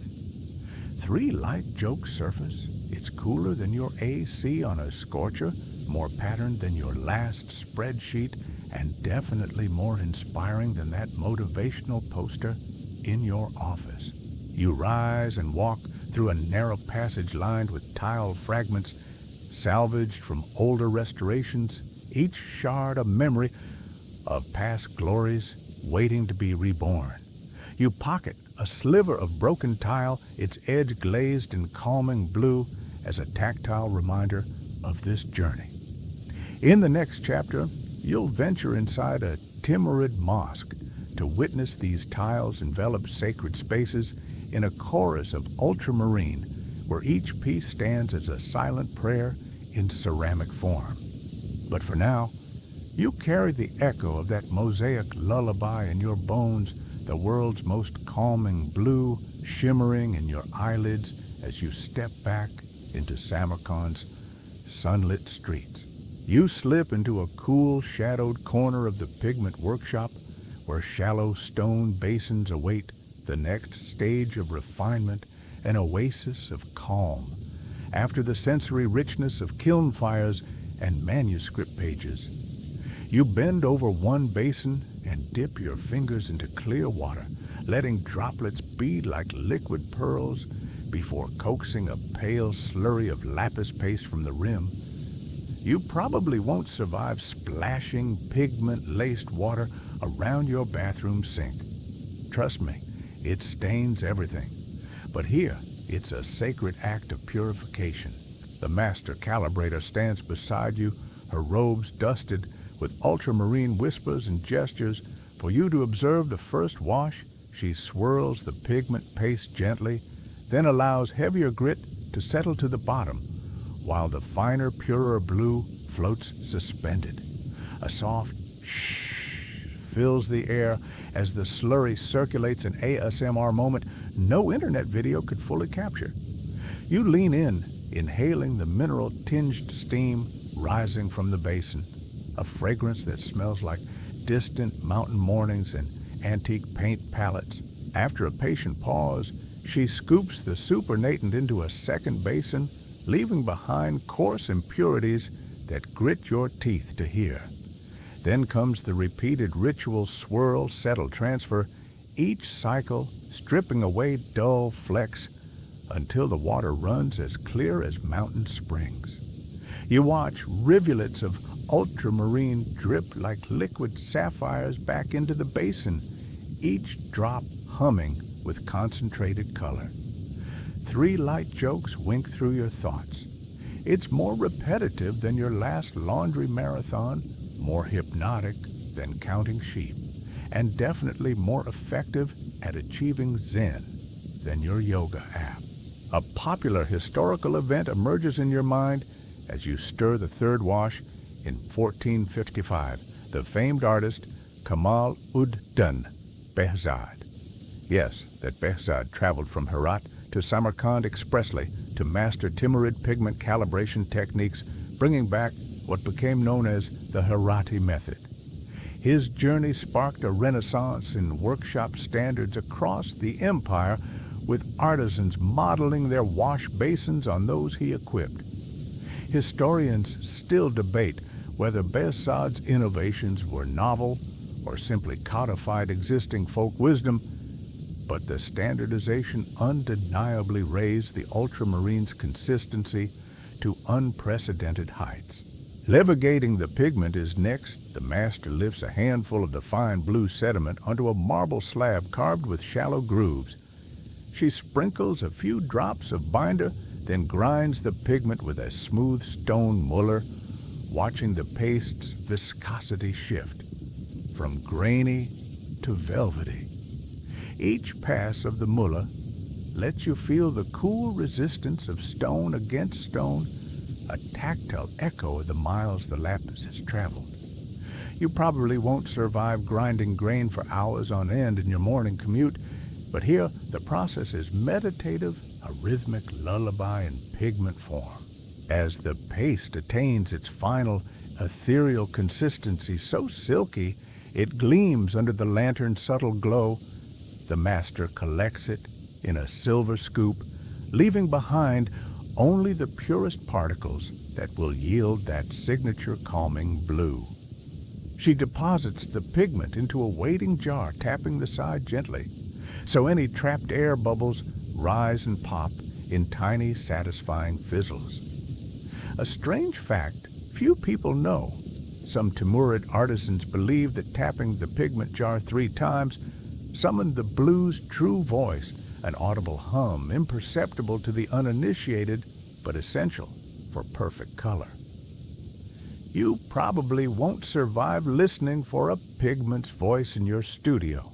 3 light jokes surface. It's cooler than your AC on a scorcher, more patterned than your last spreadsheet, and definitely more inspiring than that motivational poster in your office. You rise and walk through a narrow passage lined with tile fragments, salvaged from older restorations, each shard a memory of past glories waiting to be reborn. You pocket a sliver of broken tile, its edge glazed in calming blue as a tactile reminder of this journey. In the next chapter, you'll venture inside a Timurid mosque to witness these tiles envelop sacred spaces in a chorus of ultramarine, where each piece stands as a silent prayer in ceramic form. But for now, you carry the echo of that mosaic lullaby in your bones, the world's most calming blue shimmering in your eyelids as you step back into Samarkand's sunlit streets. You slip into a cool, shadowed corner of the pigment workshop where shallow stone basins await the next stage of refinement, an oasis of calm, after the sensory richness of kiln fires and manuscript pages. You bend over one basin and dip your fingers into clear water, letting droplets bead like liquid pearls before coaxing a pale slurry of lapis paste from the rim. You probably won't survive splashing pigment-laced water around your bathroom sink. Trust me, it stains everything. But here, it's a sacred act of purification. The master calibrator stands beside you, her robes dusted with ultramarine whispers and gestures. For you to observe the first wash, she swirls the pigment paste gently, then allows heavier grit to settle to the bottom, while the finer, purer blue floats suspended. A soft shh fills the air as the slurry circulates, an ASMR moment no internet video could fully capture. You lean in, inhaling the mineral-tinged steam rising from the basin, a fragrance that smells like distant mountain mornings and antique paint palettes. After a patient pause, she scoops the supernatant into a second basin, leaving behind coarse impurities that grit your teeth to hear. Then comes the repeated ritual swirl, settle, transfer, each cycle stripping away dull flecks until the water runs as clear as mountain springs. You watch rivulets of ultramarine drip like liquid sapphires back into the basin, each drop humming with concentrated color. 3 light jokes wink through your thoughts. It's more repetitive than your last laundry marathon, more hypnotic than counting sheep, and definitely more effective at achieving Zen than your yoga app. A popular historical event emerges in your mind as you stir the third wash. In 1455, the famed artist Kamal ud-Din Behzad. Yes, that Behzad traveled from Herat to Samarkand expressly to master Timurid pigment calibration techniques, bringing back what became known as the Herati method. His journey sparked a renaissance in workshop standards across the empire, with artisans modeling their wash basins on those he equipped. Historians still debate whether Behzad's innovations were novel or simply codified existing folk wisdom, but the standardization undeniably raised the ultramarine's consistency to unprecedented heights. Levigating the pigment is next. The master lifts a handful of the fine blue sediment onto a marble slab carved with shallow grooves. She sprinkles a few drops of binder, then grinds the pigment with a smooth stone muller, watching the paste's viscosity shift from grainy to velvety. Each pass of the muller lets you feel the cool resistance of stone against stone, a tactile echo of the miles the lapis has traveled. You probably won't survive grinding grain for hours on end in your morning commute, but here the process is meditative, a rhythmic lullaby in pigment form. As the paste attains its final ethereal consistency, so silky it gleams under the lantern's subtle glow, the master collects it in a silver scoop, leaving behind only the purest particles that will yield that signature calming blue. She deposits the pigment into a waiting jar, tapping the side gently, so any trapped air bubbles rise and pop in tiny, satisfying fizzles. A strange fact few people know. Some Timurid artisans believe that tapping the pigment jar 3 times summoned the blue's true voice, an audible hum imperceptible to the uninitiated but essential for perfect color. You probably won't survive listening for a pigment's voice in your studio,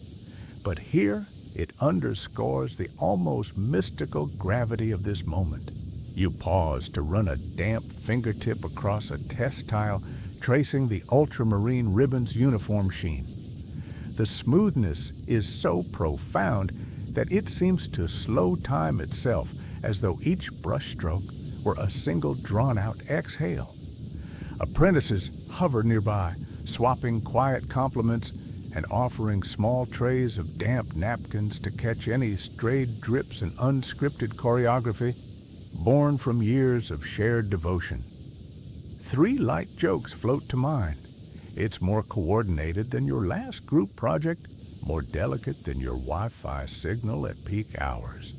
but here it underscores the almost mystical gravity of this moment. You pause to run a damp fingertip across a test tile, tracing the ultramarine ribbon's uniform sheen. The smoothness is so profound that it seems to slow time itself, as though each brushstroke were a single drawn-out exhale. Apprentices hover nearby, swapping quiet compliments and offering small trays of damp napkins to catch any strayed drips in unscripted choreography born from years of shared devotion. 3 light jokes float to mind. It's more coordinated than your last group project, more delicate than your Wi-Fi signal at peak hours,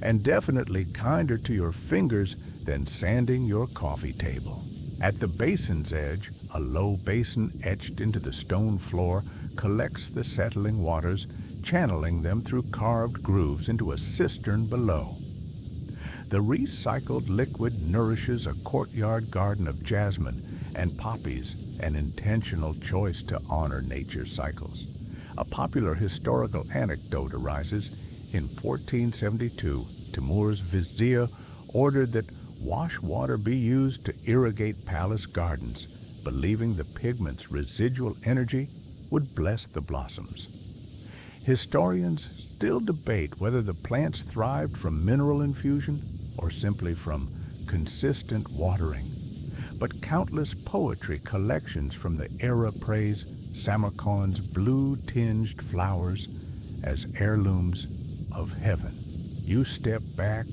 and definitely kinder to your fingers than sanding your coffee table. At the basin's edge, a low basin etched into the stone floor collects the settling waters, channeling them through carved grooves into a cistern below. The recycled liquid nourishes a courtyard garden of jasmine and poppies, an intentional choice to honor nature's cycles. A popular historical anecdote arises. In 1472, Timur's vizier ordered that wash water be used to irrigate palace gardens, believing the pigment's residual energy would bless the blossoms. Historians still debate whether the plants thrived from mineral infusion or simply from consistent watering, but countless poetry collections from the era praise Samarkand's blue-tinged flowers as heirlooms of heaven. You step back,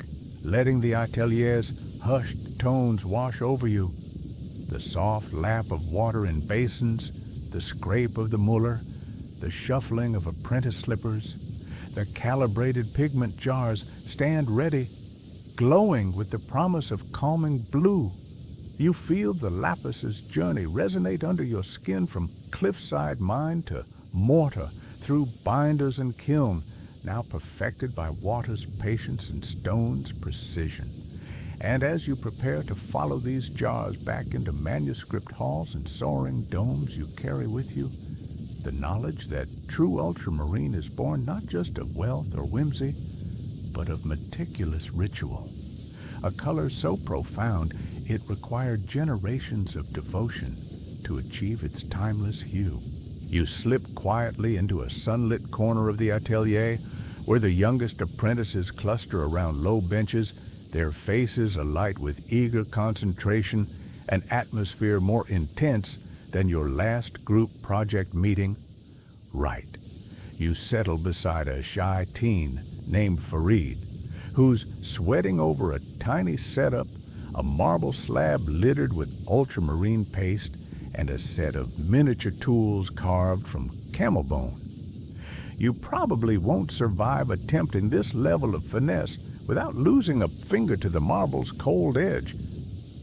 letting the atelier's hushed tones wash over you. The soft lap of water in basins, the scrape of the muller, the shuffling of apprentice slippers, the calibrated pigment jars stand ready, glowing with the promise of calming blue. You feel the Lapis's journey resonate under your skin from cliffside mine to mortar, through binders and kiln, now perfected by water's patience and stone's precision. And as you prepare to follow these jars back into manuscript halls and soaring domes, you carry with you the knowledge that true ultramarine is born not just of wealth or whimsy, but of meticulous ritual. A color so profound it required generations of devotion to achieve its timeless hue. You slip quietly into a sunlit corner of the atelier, where the youngest apprentices cluster around low benches, their faces alight with eager concentration, an atmosphere more intense than your last group project meeting. Right. You settle beside a shy teen named Farid, who's sweating over a tiny setup, a marble slab littered with ultramarine paste, and a set of miniature tools carved from camel bone. You probably won't survive attempting this level of finesse without losing a finger to the marble's cold edge.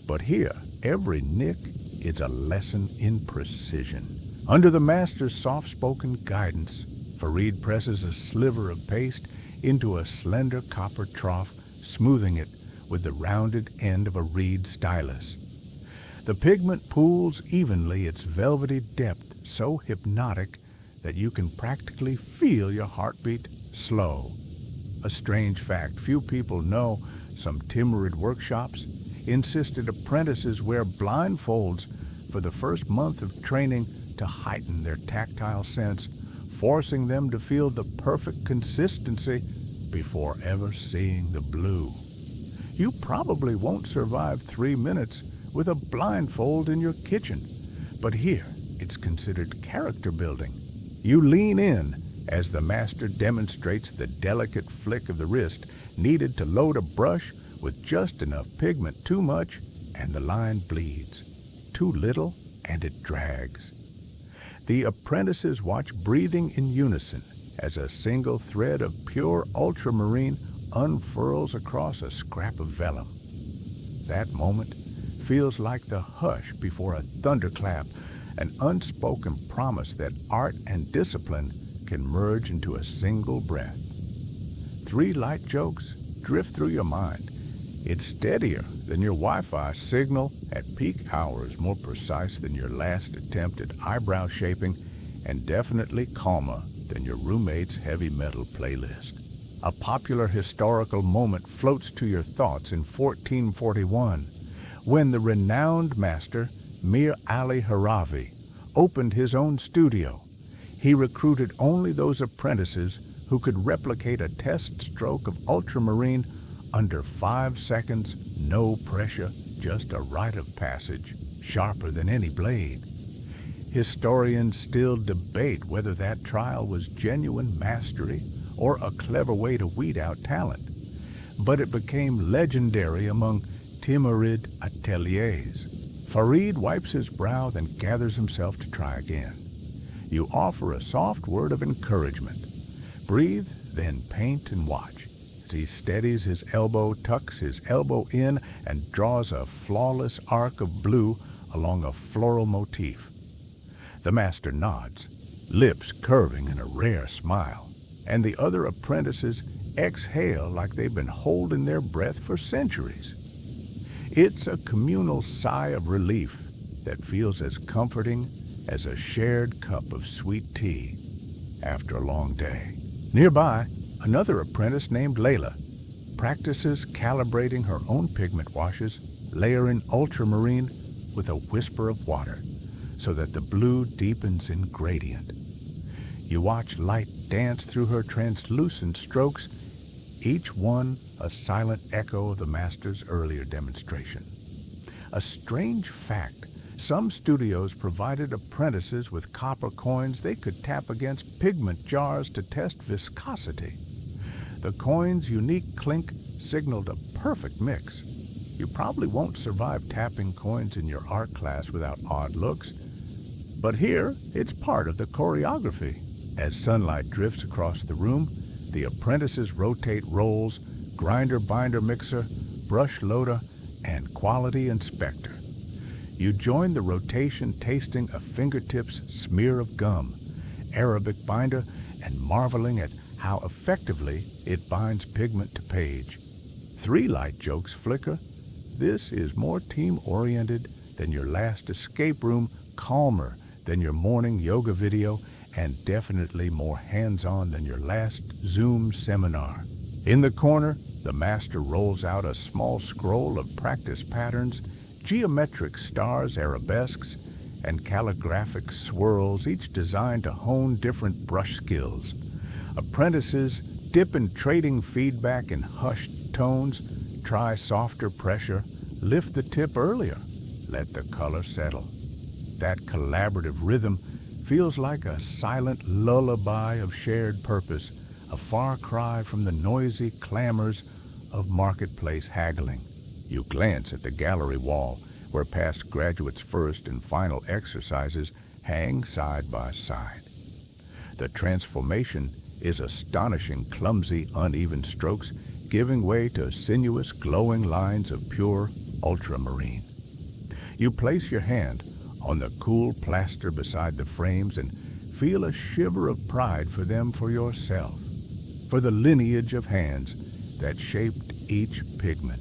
But here, every nick is a lesson in precision. Under the master's soft-spoken guidance, Farid presses a sliver of paste into a slender copper trough, smoothing it with the rounded end of a reed stylus. The pigment pools evenly its velvety depth, so hypnotic that you can practically feel your heartbeat slow. A strange fact few people know, some Timurid workshops insisted apprentices wear blindfolds for the first month of training to heighten their tactile sense, forcing them to feel the perfect consistency before ever seeing the blue. You probably won't survive 3 minutes with a blindfold in your kitchen, but here it's considered character building. You lean in as the master demonstrates the delicate flick of the wrist needed to load a brush with just enough pigment. Too much and the line bleeds. Too little and it drags. The apprentices watch, breathing in unison, as a single thread of pure ultramarine unfurls across a scrap of vellum. That moment, feels like the hush before a thunderclap, an unspoken promise that art and discipline can merge into a single breath. 3 light jokes drift through your mind. It's steadier than your Wi-Fi signal at peak hours, more precise than your last attempt at eyebrow shaping, and definitely calmer than your roommate's heavy metal playlist. A popular historical moment floats to your thoughts in 1441, when the renowned master Mir Ali Haravi opened his own studio. He recruited only those apprentices who could replicate a test stroke of ultramarine under 5 seconds, no pressure, just a rite of passage, sharper than any blade. Historians still debate whether that trial was genuine mastery or a clever way to weed out talent, but it became legendary among Timurid ateliers. Farid wipes his brow, then gathers himself to try again. You offer a soft word of encouragement. Breathe, then paint and watch. As he steadies his elbow, tucks his elbow in, and draws a flawless arc of blue along a floral motif. The master nods, lips curving in a rare smile, and the other apprentices exhale like they've been holding their breath for centuries. It's a communal sigh of relief that feels as comforting as a shared cup of sweet tea after a long day. Nearby, another apprentice named Layla practices calibrating her own pigment washes, layering ultramarine with a whisper of water so that the blue deepens in gradient. You watch light dance through her translucent strokes, each one a silent echo of the master's earlier demonstration. A strange fact, some studios provided apprentices with copper coins they could tap against pigment jars to test viscosity. The coin's unique clink signaled a perfect mix. You probably won't survive tapping coins in your art class without odd looks, but here it's part of the choreography. As sunlight drifts across the room, the apprentices rotate rolls, grinder binder mixer, brush loader, and quality inspector. You join the rotation tasting a fingertips smear of gum, Arabic binder, and marveling at how effectively it binds pigment to page. 3 light jokes flicker. This is more team-oriented than your last escape room, calmer than your morning yoga video, and definitely more hands-on than your last Zoom seminar. In the corner, the master rolls out a small scroll of practice patterns, geometric stars, arabesques, and calligraphic swirls, each designed to hone different brush skills. Apprentices dip in trading feedback in hushed tones, try softer pressure, lift the tip earlier, let the color settle. That collaborative rhythm feels like a silent lullaby of shared purpose, a far cry from the noisy clamors of marketplace haggling. You glance at the gallery wall, where past graduates' first and final exercises hang side by side. The transformation is astonishing, clumsy, uneven strokes, giving way to sinuous, glowing lines of pure ultramarine. You place your hand on the cool plaster beside the frames and feel a shiver of pride for them, for yourself, for the lineage of hands that shaped each pigment.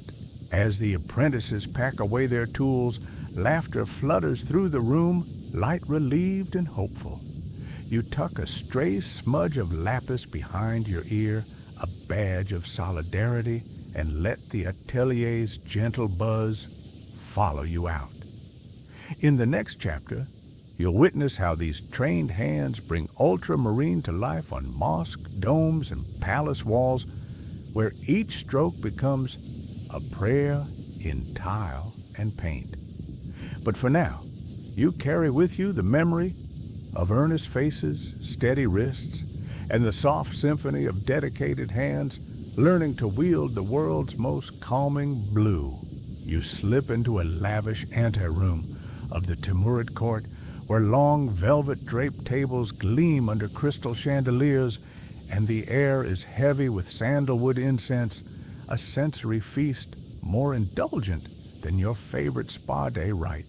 As the apprentices pack away their tools, laughter flutters through the room, light relieved and hopeful. You tuck a stray smudge of lapis behind your ear, a badge of solidarity, and let the atelier's gentle buzz follow you out. In the next chapter, you'll witness how these trained hands bring ultramarine to life on mosque, domes, and palace walls, where each stroke becomes a prayer in tile and paint. But for now, you carry with you the memory of earnest faces, steady wrists, and the soft symphony of dedicated hands learning to wield the world's most calming blue. You slip into a lavish anteroom of the Timurid court, where long velvet-draped tables gleam under crystal chandeliers, and the air is heavy with sandalwood incense, a sensory feast more indulgent than your favorite spa day rite.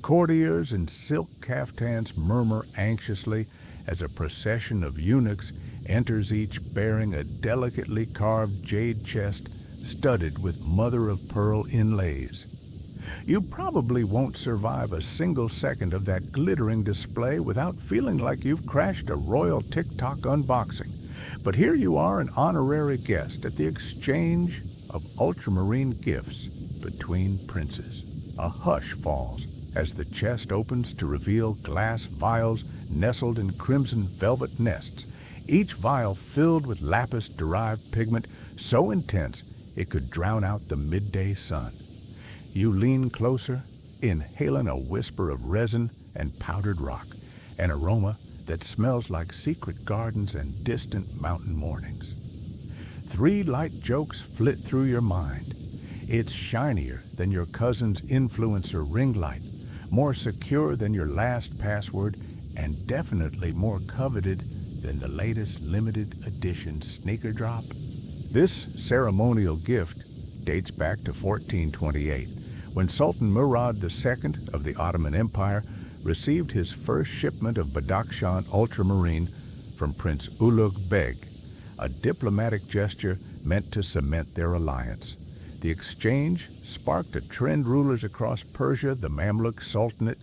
Courtiers in silk caftans murmur anxiously as a procession of eunuchs enters, each bearing a delicately carved jade chest studded with mother-of-pearl inlays. You probably won't survive a single second of that glittering display without feeling like you've crashed a royal TikTok unboxing. But here you are, an honorary guest at the exchange of ultramarine gifts between princes. A hush falls as the chest opens to reveal glass vials nestled in crimson velvet nests, each vial filled with lapis-derived pigment so intense it could drown out the midday sun. You lean closer, inhaling a whisper of resin and powdered rock, an aroma that smells like secret gardens and distant mountain mornings. 3 light jokes flit through your mind. It's shinier than your cousin's influencer ring light, more secure than your last password, and definitely more coveted than the latest limited edition sneaker drop. This ceremonial gift dates back to 1428, when Sultan Murad II of the Ottoman Empire received his first shipment of Badakhshan ultramarine from Prince Ulugh Beg, a diplomatic gesture meant to cement their alliance. The exchange sparked a trend. Rulers across Persia, the Mamluk Sultanate,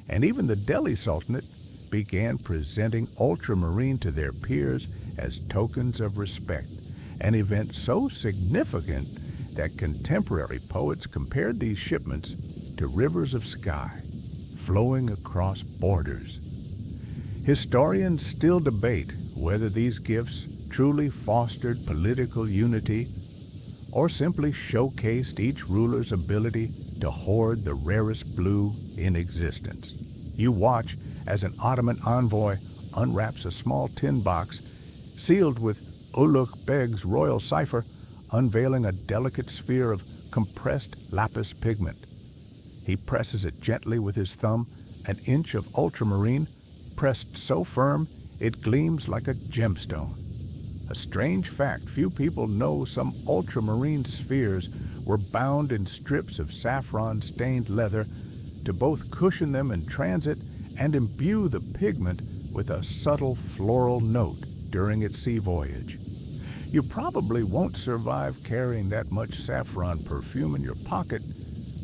and even the Delhi Sultanate began presenting ultramarine to their peers as tokens of respect, an event so significant that contemporary poets compared these shipments to rivers of sky flowing across borders. Historians still debate whether these gifts truly fostered political unity or simply showcased each ruler's ability to hoard the rarest blue in existence. You watch as an Ottoman envoy unwraps a small tin box sealed with Ulugh Beg's royal cipher, unveiling a delicate sphere of compressed lapis pigment. He presses it gently with his thumb, an inch of ultramarine, pressed so firm it gleams like a gemstone. A strange fact: few people know some ultramarine spheres were bound in strips of saffron-stained leather to both cushion them in transit and imbue the pigment with a subtle floral note during its sea voyage. You probably won't survive carrying that much saffron perfume in your pocket,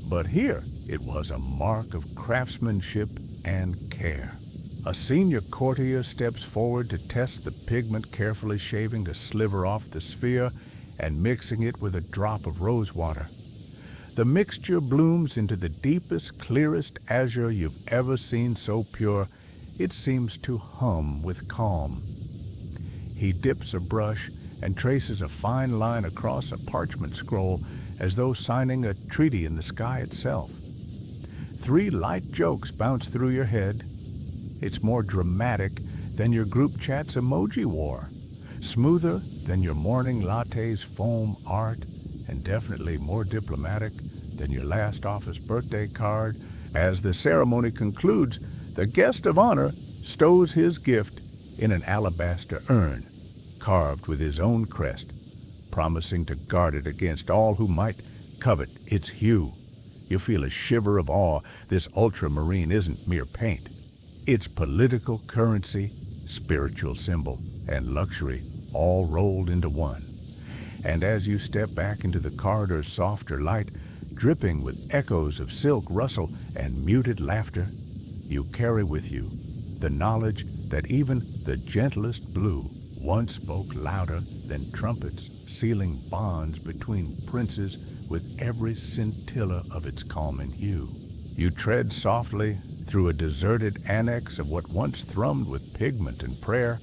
but here it was a mark of craftsmanship and care. A senior courtier steps forward to test the pigment, carefully shaving a sliver off the sphere and mixing it with a drop of rose water. The mixture blooms into the deepest, clearest azure you've ever seen, so pure it seems to hum with calm. He dips a brush and traces a fine line across a parchment scroll as though signing a treaty in the sky itself. 3 light jokes bounce through your head. It's more dramatic than your group chat's emoji war, smoother than your morning latte's foam art, and definitely more diplomatic than your last office birthday card. As the ceremony concludes, the guest of honor stows his gift in an alabaster urn, carved with his own crest, promising to guard it against all who might covet its hue. You feel a shiver of awe. This ultramarine isn't mere paint. It's political currency, spiritual symbol, and luxury all rolled into one. And as you step back into the corridor's softer light, dripping with echoes of silk rustle and muted laughter, you carry with you the knowledge that even the gentlest blue once spoke louder than trumpets, sealing bonds between princes with every scintilla of its calming hue. You tread softly through a deserted annex of what once thrummed with pigment and prayer,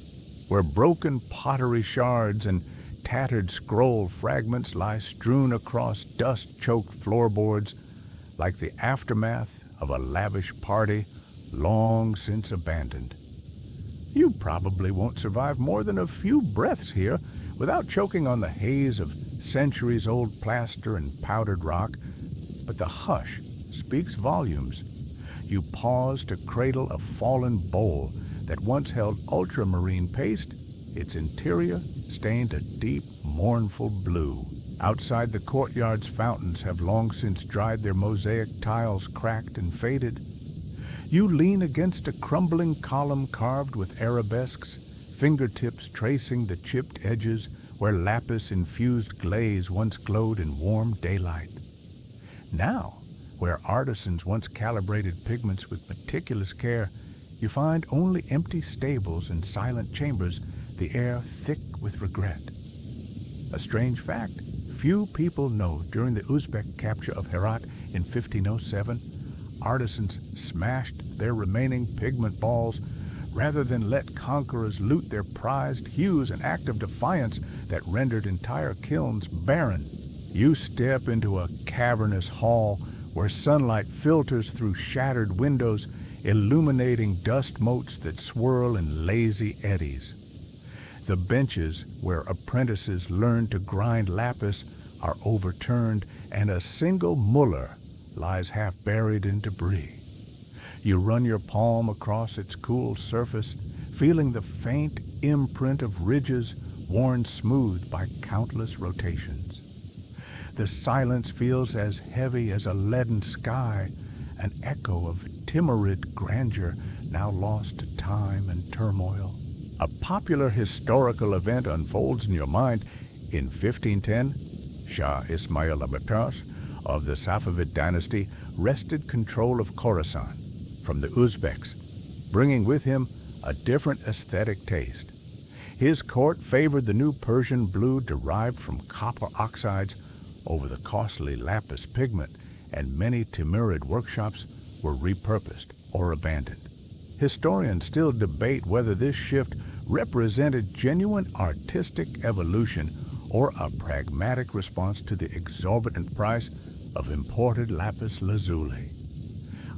where broken pottery shards and tattered scroll fragments lie strewn across dust-choked floorboards like the aftermath of a lavish party long since abandoned. You probably won't survive more than a few breaths here without choking on the haze of centuries-old plaster and powdered rock, but the hush speaks volumes. You pause to cradle a fallen bowl that once held ultramarine paste, its interior stained a deep, mournful blue. Outside the courtyard's fountains have long since dried their mosaic tiles cracked and faded. You lean against a crumbling column carved with arabesques, fingertips tracing the chipped edges where lapis-infused glaze once glowed in warm daylight. Now, where artisans once calibrated pigments with meticulous care, you find only empty stables and silent chambers, the air thick with regret. A strange fact few people know: during the Uzbek capture of Herat in 1507, artisans smashed their remaining pigment balls rather than let conquerors loot their prized hues, an act of defiance that rendered entire kilns barren. You step into a cavernous hall where sunlight filters through shattered windows, illuminating dust motes that swirl in lazy eddies. The benches where apprentices learn to grind lapis are overturned, and a single muller lies half buried in debris. You run your palm across its cool surface, feeling the faint imprint of ridges worn smooth by countless rotations. The silence feels as heavy as a leaden sky, an echo of Timurid grandeur now lost to time and turmoil. A popular historical event unfolds in your mind. In 1510, Shah Ismail Abatas of the Safavid dynasty wrested control of Khorasan from the Uzbeks, bringing with him a different aesthetic taste. His court favored the new Persian blue derived from copper oxides over the costly lapis pigment, and many Timurid workshops were repurposed or abandoned. Historians still debate whether this shift represented genuine artistic evolution or a pragmatic response to the exorbitant price of imported lapis lazuli.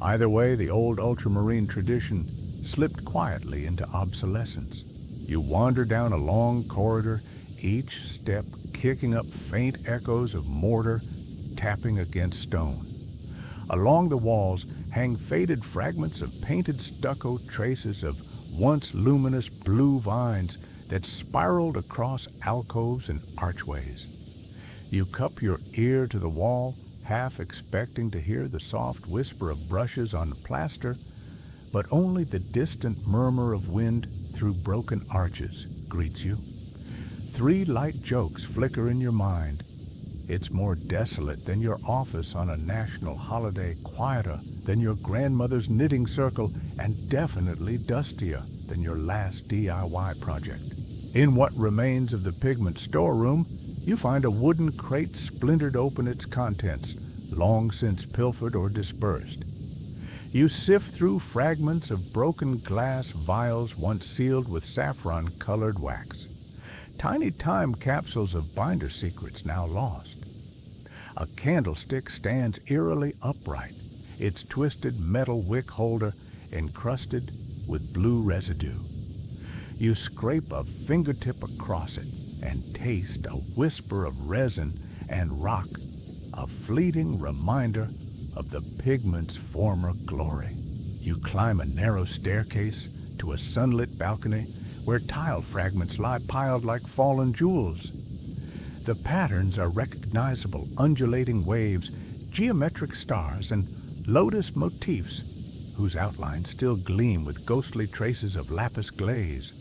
Either way, the old ultramarine tradition slipped quietly into obsolescence. You wander down a long corridor, each step kicking up faint echoes of mortar tapping against stone. Along the walls hang faded fragments of painted stucco, traces of once luminous blue vines that spiraled across alcoves and archways. You cup your ear to the wall, half expecting to hear the soft whisper of brushes on the plaster, but only the distant murmur of wind through broken arches greets you. 3 light jokes flicker in your mind. It's more desolate than your office on a national holiday, quieter than your grandmother's knitting circle, and definitely dustier than your last DIY project. In what remains of the pigment storeroom, you find a wooden crate splintered open, its contents long since pilfered or dispersed. You sift through fragments of broken glass vials once sealed with saffron-colored wax. Tiny time capsules of binder secrets now lost. A candlestick stands eerily upright, its twisted metal wick holder encrusted with blue residue. You scrape a fingertip across it and taste a whisper of resin and rock, a fleeting reminder of the pigment's former glory. You climb a narrow staircase to a sunlit balcony where tile fragments lie piled like fallen jewels. The patterns are recognizable undulating waves, geometric stars, and lotus motifs whose outlines still gleam with ghostly traces of lapis glaze.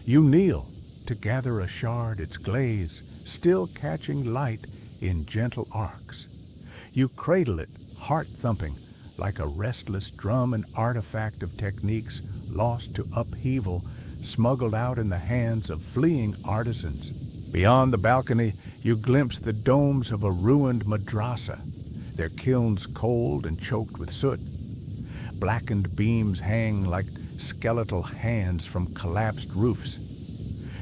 You kneel to gather a shard, its glaze still catching light in gentle arcs. You cradle it, heart-thumping, like a restless drum, an artifact of techniques lost to upheaval, smuggled out in the hands of fleeing artisans. Beyond the balcony, you glimpse the domes of a ruined madrasa, their kilns cold and choked with soot. Blackened beams hang like skeletal hands from collapsed roofs.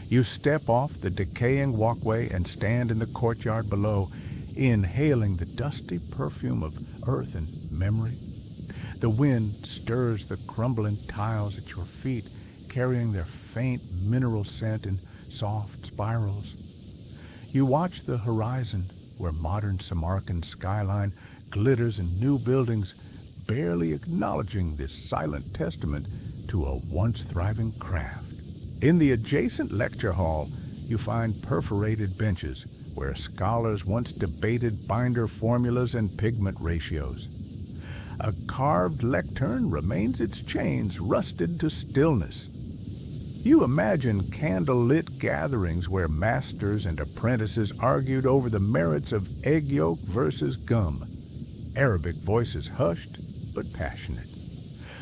You step off the decaying walkway and stand in the courtyard below, inhaling the dusty perfume of earth and memory. The wind stirs the crumbling tiles at your feet, carrying their faint mineral scent in soft spirals. You watch the horizon, where modern Samarkand skyline glitters in new buildings, barely acknowledging this silent testament to a once thriving craft. In the adjacent lecture hall, you find perforated benches where scholars once debated binder formulas and pigment ratios. A carved lectern remains its chains rusted to stillness. You imagine candle-lit gatherings where masters and apprentices argued over the merits of egg yolk versus gum. Arabic voices hushed but passionate.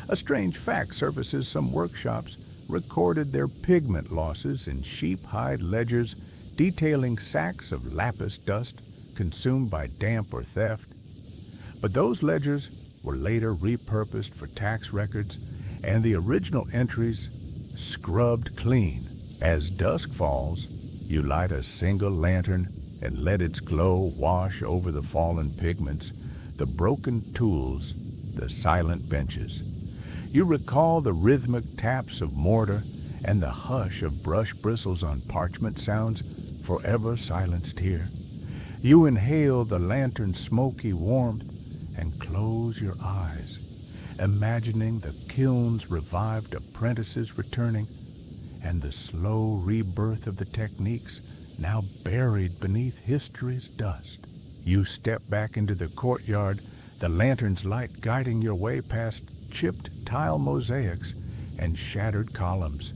A strange fact surfaces: some workshops recorded their pigment losses in sheep hide ledgers detailing sacks of lapis dust consumed by damp or theft. But those ledgers were later repurposed for tax records, and the original entries scrubbed clean. As dusk falls, you light a single lantern and let its glow wash over the fallen pigments, the broken tools, the silent benches. You recall the rhythmic taps of mortar and the hush of brush bristles on parchment, sounds forever silenced here. You inhale the lantern's smoky warmth and close your eyes, imagining the kiln's revived apprentices returning and the slow rebirth of the techniques now buried beneath history's dust. You step back into the courtyard, the lantern's light guiding your way past chipped tile mosaics and shattered columns.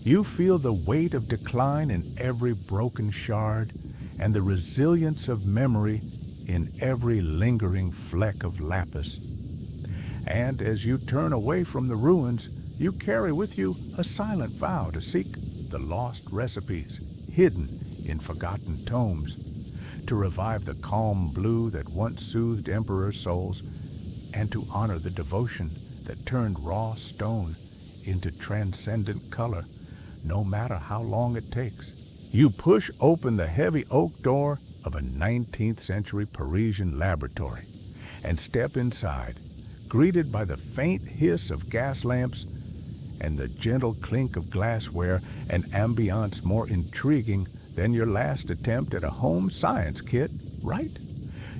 You feel the weight of decline in every broken shard and the resilience of memory in every lingering fleck of lapis. And as you turn away from the ruins, you carry with you a silent vow to seek the lost recipes hidden in forgotten tomes, to revive the calm blue that once soothed emperors' souls, and to honor the devotion that turned raw stone into transcendent color, no matter how long it takes. You push open the heavy oak door of a 19th century Parisian laboratory and step inside, greeted by the faint hiss of gas lamps and the gentle clink of glassware, an ambiance more intriguing than your last attempt at a home science kit, right?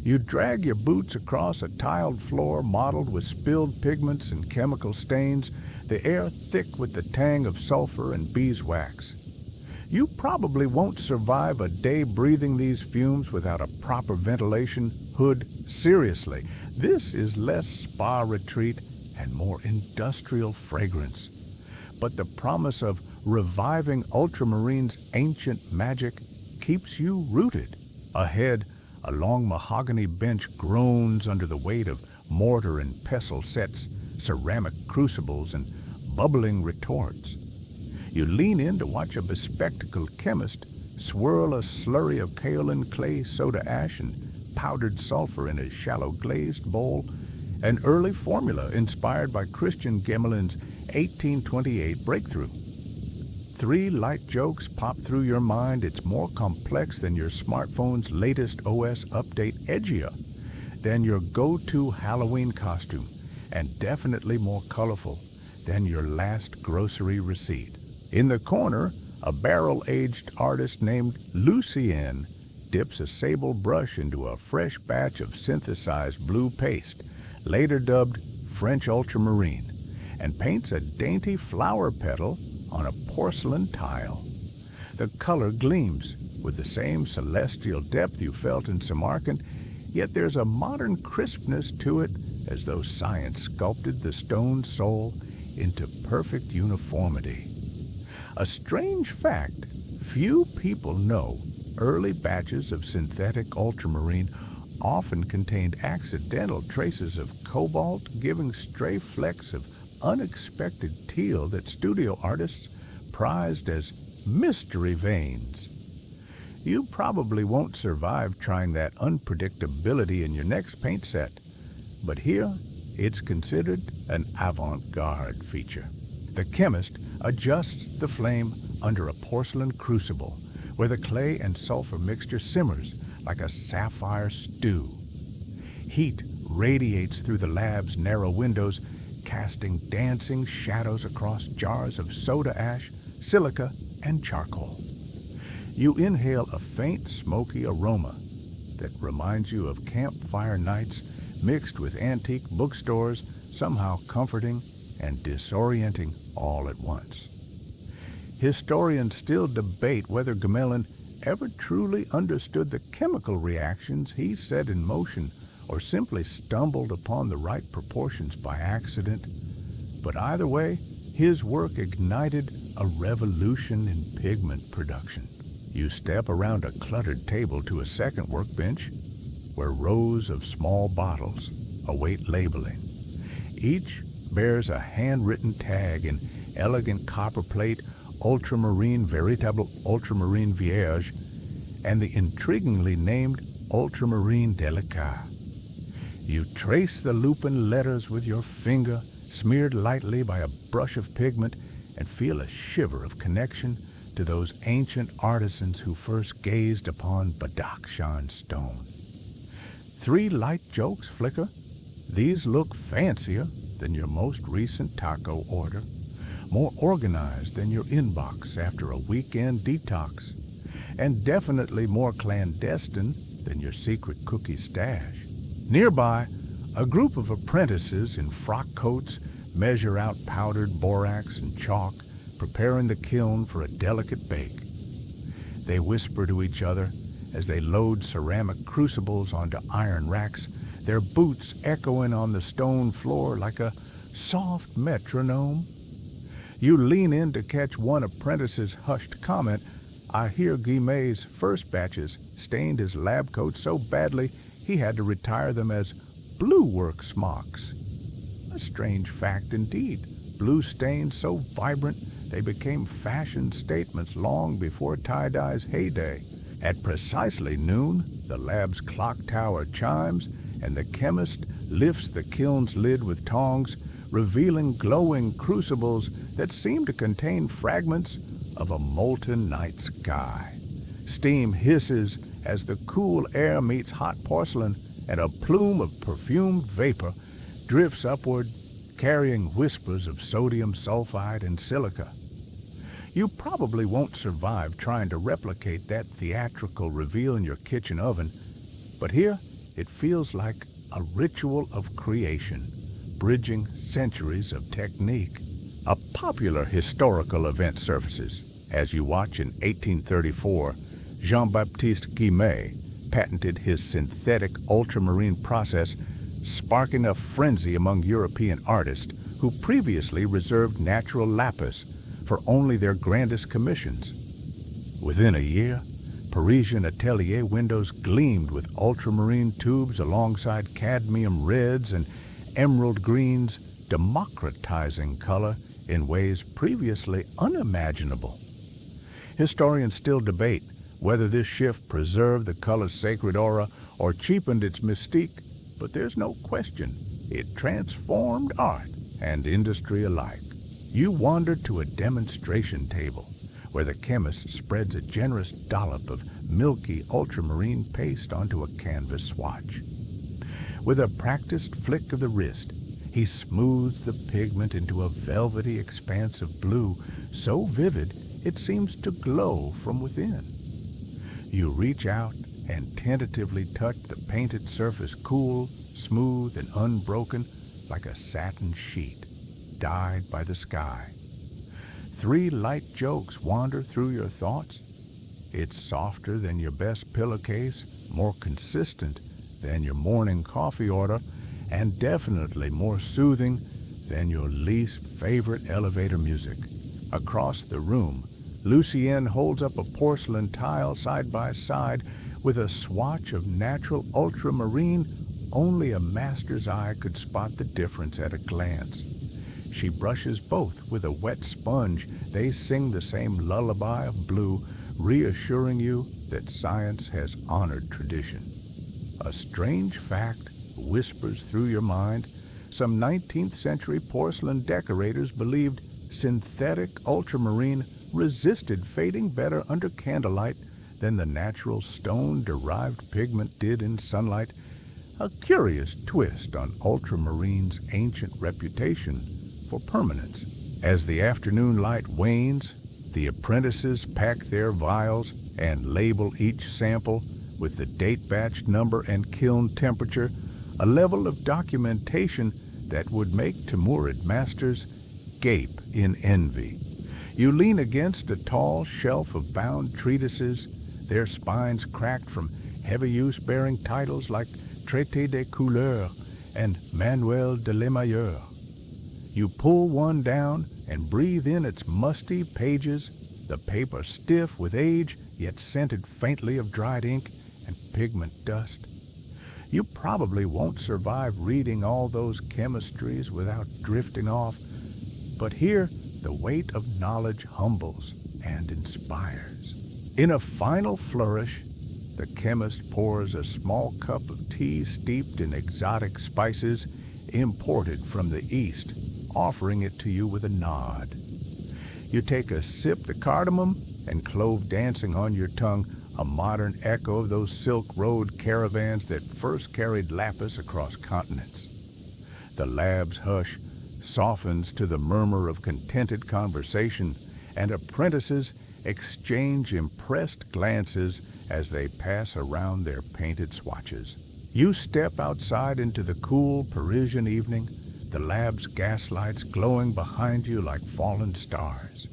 You drag your boots across a tiled floor mottled with spilled pigments and chemical stains, the air thick with the tang of sulfur and beeswax. You probably won't survive a day breathing these fumes without a proper ventilation hood. Seriously, this is less spa retreat and more industrial fragrance. But the promise of reviving ultramarine's ancient magic keeps you rooted. Ahead, a long mahogany bench groans under the weight of mortar and pestle sets, ceramic crucibles, and bubbling retorts. You lean in to watch a bespectacled chemist swirl a slurry of kaolin clay, soda ash, and powdered sulfur in a shallow glazed bowl, an early formula inspired by Christian Gemelin's 1828 breakthrough. 3 light jokes pop through your mind. It's more complex than your smartphone's latest OS update, edgier than your go-to Halloween costume, and definitely more colorful than your last grocery receipt. In the corner, a barrel-aged artist named Lucien dips a sable brush into a fresh batch of synthesized blue paste, later dubbed French ultramarine, and paints a dainty flower petal on a porcelain tile. The color gleams with the same celestial depth you felt in Samarkand, yet there's a modern crispness to it, as though science sculpted the stone's soul into perfect uniformity. A strange fact: few people know early batches of synthetic ultramarine often contained accidental traces of cobalt, giving stray flecks of unexpected teal that studio artists prized as mystery veins. You probably won't survive trying that unpredictability in your next paint set, but here it's considered an avant-garde feature. The chemist adjusts the flame under a porcelain crucible, where the clay and sulfur mixture simmers like a sapphire stew. Heat radiates through the lab's narrow windows, casting dancing shadows across jars of soda ash, silica, and charcoal. You inhale a faint, smoky aroma that reminds you of campfire nights mixed with antique bookstores, somehow comforting and disorienting all at once. Historians still debate whether Gemelin ever truly understood the chemical reactions he set in motion or simply stumbled upon the right proportions by accident. But either way, his work ignited a revolution in pigment production. You step around a cluttered table to a second workbench where rows of small bottles await labeling. Each bears a handwritten tag in elegant copperplate, ultramarine, veritable ultramarine vierge, and the intriguingly named ultramarine délicat. You trace the lupin letters with your finger, smeared lightly by a brush of pigment, and feel a shiver of connection to those ancient artisans who first gazed upon Badakhshan stone. 3 light jokes flicker. These look fancier than your most recent taco order, more organized than your inbox after a weekend detox, and definitely more clandestine than your secret cookie stash. Nearby, a group of apprentices in frock coats measure out powdered borax and chalk, preparing the kiln for a delicate bake. They whisper to each other as they load ceramic crucibles onto iron racks, their boots echoing on the stone floor like a soft metronome. You lean in to catch one apprentice's hushed comment, "I hear Guillemets' first batches stained his lab coat so badly he had to retire them as blue work smocks." A strange fact indeed. Blue stains so vibrant they became fashion statements long before tie-dye's heyday. At precisely noon, the lab's clock tower chimes, and the chemist lifts the kiln's lid with tongs, revealing glowing crucibles that seem to contain fragments of a molten night sky. Steam hisses as the cool air meets hot porcelain, and a plume of perfumed vapor drifts upward, carrying whispers of sodium sulfide and silica. You probably won't survive trying to replicate that theatrical reveal in your kitchen oven, but here it feels like a ritual of creation, bridging centuries of technique. A popular historical event surfaces as you watch in 1834, Jean-Baptiste Guillemet patented his synthetic ultramarine process, sparking a frenzy among European artists who previously reserved natural lapis for only their grandest commissions. Within a year, Parisian atelier windows gleamed with ultramarine tubes alongside cadmium reds and emerald greens, democratizing color in ways previously unimaginable. Historians still debate whether this shift preserved the color's sacred aura or cheapened its mystique, but there's no question it transformed art and industry alike. You wander to a demonstration table where the chemist spreads a generous dollop of milky ultramarine paste onto a canvas swatch. With a practiced flick of the wrist, he smooths the pigment into a velvety expanse of blue, so vivid it seems to glow from within. You reach out and tentatively touch the painted surface, cool, smooth, and unbroken like a satin sheet dyed by the sky. 3 light jokes wander through your thoughts. It's softer than your best pillowcase, more consistent than your morning coffee order, and definitely more soothing than your least favorite elevator music. Across the room, Lucienne holds up a porcelain tile side by side with a swatch of natural ultramarine. Only a master's eye could spot the difference at a glance. She brushes both with a wet sponge. They sing the same lullaby of blue, reassuring you that science has honored tradition. A strange fact whispers through your mind. Some 19th century porcelain decorators believed synthetic ultramarine resisted fading better under candlelight than the natural stone-derived pigment did in sunlight. A curious twist on ultramarine's ancient reputation for permanence. As the afternoon light wanes, the apprentices pack their vials and label each sample with the date batch number and kiln temperature, a level of documentation that would make Timurid masters gape in envy. You lean against a tall shelf of bound treatises, their spines cracked from heavy use bearing titles like Traité des Couleurs and Manuel de l'Émailleur. You pull one down and breathe in its musty pages, the paper stiff with age, yet scented faintly of dried ink and pigment dust. You probably won't survive reading all those chemistries without drifting off, but here the weight of knowledge humbles and inspires. In a final flourish, the chemist pours a small cup of tea steeped in exotic spices imported from the East, offering it to you with a nod. You take a sip, the cardamom and clove dancing on your tongue, a modern echo of those Silk Road caravans that first carried lapis across continents. The lab's hush softens to the murmur of contented conversation, and apprentices exchange impressed glances as they pass around their painted swatches. You step outside into the cool Parisian evening, the lab's gaslights glowing behind you like fallen stars.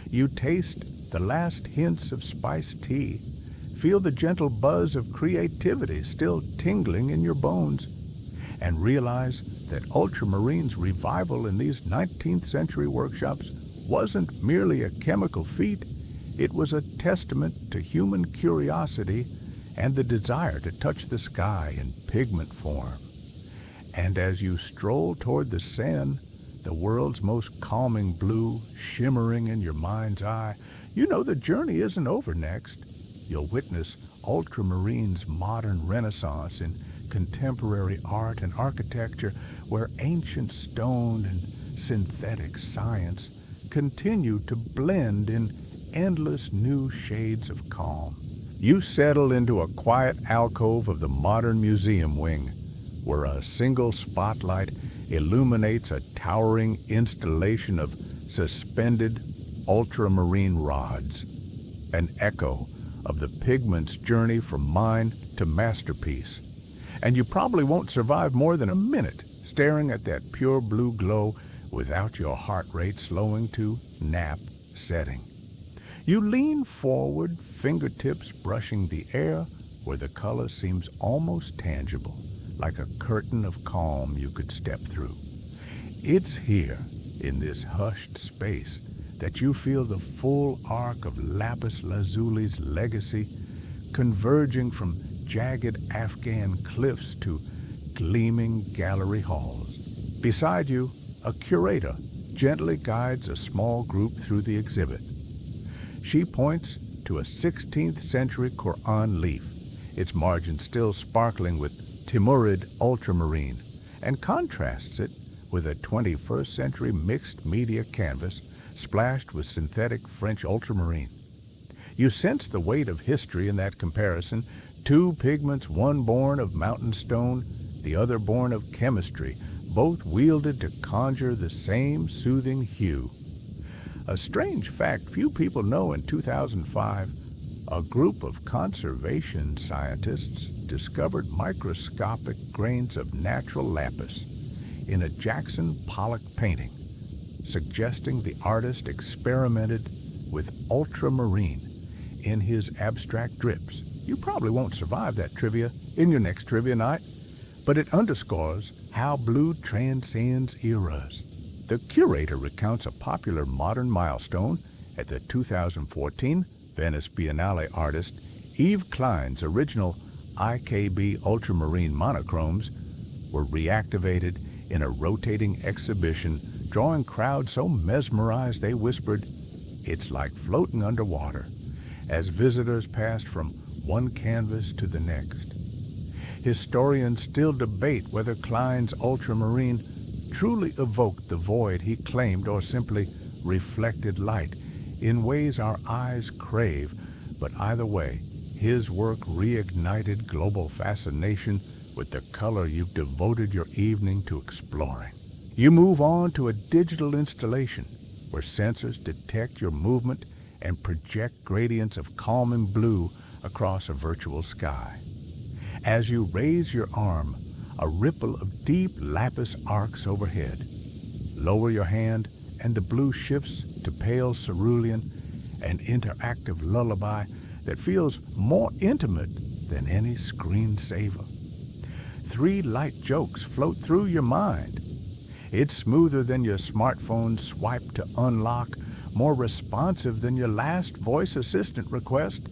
You taste the last hints of spiced tea, feel the gentle buzz of creativity still tingling in your bones, and realize that ultramarine's revival in these 19th century workshops wasn't merely a chemical feat, it was a testament to human curiosity and the desire to touch the sky in pigment form. And as you stroll toward the Seine, the world's most calming blue shimmering in your mind's eye, you know the journey isn't over next. You'll witness ultramarine's modern renaissance in contemporary art and architecture, where ancient stone and synthetic science continue to blend in endless new shades of calm. You settle into a quiet alcove of the modern museum wing, where a single spotlight illuminates a towering installation of suspended ultramarine rods, an echo of the pigment's journey from mine to masterpiece. And you probably won't survive more than a minute staring at that pure blue glow without your heart rate slowing to nap setting. You lean forward, fingertips brushing the air where the color seems almost tangible, like a curtain of calm you could step through. It's here, in this hushed space, that you feel the full arc of Lapis Lazuli's legacy, converging from jagged Afghan cliffs to gleaming gallery halls. Beside you, a curator gently guides a small group through the exhibit. She points to a 16th century Quran leaf, its margin still sparkling with Timurid ultramarine, and contrasts it with a 21st century mixed media canvas splashed with synthetic French ultramarine. You sense the weight of history in that comparison, two pigments, one born of mountain stone, the other born of chemistry, both wielded to conjure the same soothing hue. A strange fact few people know: in 2005, a group of conservation scientists discovered microscopic grains of natural lapis in a Jackson Pollock painting, suggesting the artist experimented with ultramarine in his abstract drips. You probably won't survive that trivia in your next trivia night, but it underscores how blue transcends eras. The curator recounts a popular modern milestone at the 2014 Venice Biennale artist Yves Klein's original IKB ultramarine monochromes were reactivated in a rotating exhibition, drawing crowds so mesmerized they whispered, "It's like floating underwater," as visitors passed from one canvas to the next. Historians still debate whether Klein's ultramarine truly evoked the void he claimed or simply reflected light in ways our eyes crave, but either way, his work reignited global fascination with the color you've devoted your evening to exploring. You move on to a digital installation where sensors detect your movement and project gradients of calming blue across a virtual sky. As you raise your arm, a ripple of deep lapis arcs overhead. Lower your hand, and the blue shifts to pale cerulean, an interactive lullaby that feels more intimate than any screensaver. 3 light jokes float through your mind. It's smoother than your smartphone swipe to unlock, more responsive than your last voice assistant request,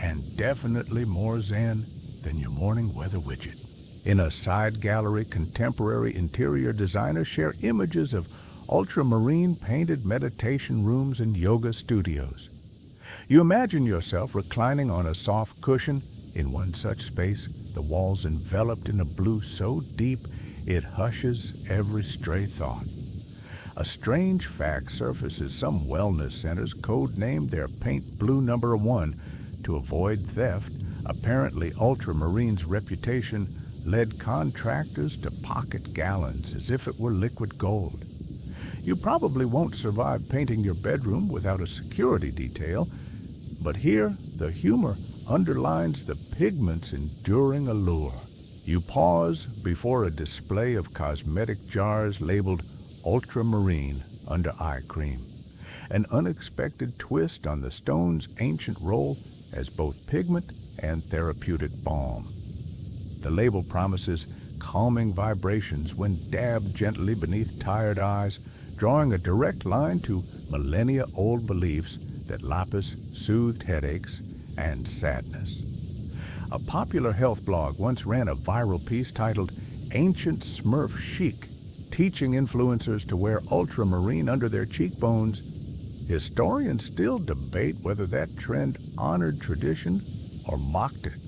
and definitely more zen than your morning weather widget. In a side gallery, contemporary interior designers share images of ultramarine painted meditation rooms and yoga studios. You imagine yourself reclining on a soft cushion in one such space, the walls enveloped in a blue so deep it hushes every stray thought. A strange fact surfaces: some wellness centers code-named their paint Blue Number 1 to avoid theft. Apparently, ultramarine's reputation led contractors to pocket gallons as if it were liquid gold. You probably won't survive painting your bedroom without a security detail, but here the humor underlines the pigment's enduring allure. You pause before a display of cosmetic jars labeled ultramarine under eye cream, an unexpected twist on the stone's ancient role as both pigment and therapeutic balm. The label promises calming vibrations when dabbed gently beneath tired eyes, drawing a direct line to millennia-old beliefs that lapis soothed headaches and sadness. A popular health blog once ran a viral piece titled "Ancient Smurf Chic," teaching influencers to wear ultramarine under their cheekbones. Historians still debate whether that trend honored tradition or mocked it,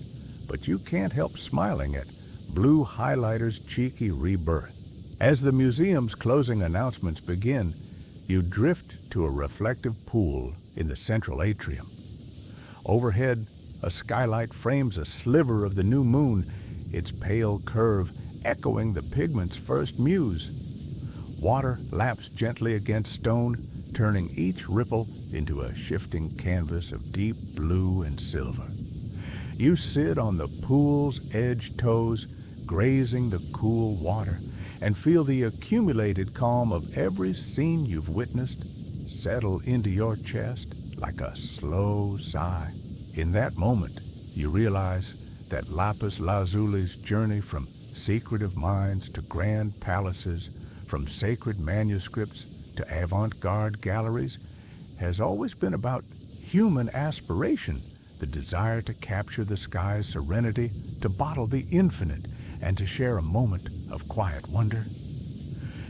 but you can't help smiling at Blue Highlighter's cheeky rebirth. As the museum's closing announcements begin, you drift to a reflective pool in the central atrium. Overhead, a skylight frames a sliver of the new moon, its pale curve echoing the pigment's first muse. Water laps gently against stone, turning each ripple into a shifting canvas of deep blue and silver. You sit on the pool's edge toes, grazing the cool water, and feel the accumulated calm of every scene you've witnessed settle into your chest like a slow sigh. In that moment, you realize that Lapis Lazuli's journey from secretive minds to grand palaces, from sacred manuscripts to avant-garde galleries, has always been about human aspiration, the desire to capture the sky's serenity, to bottle the infinite, and to share a moment of quiet wonder.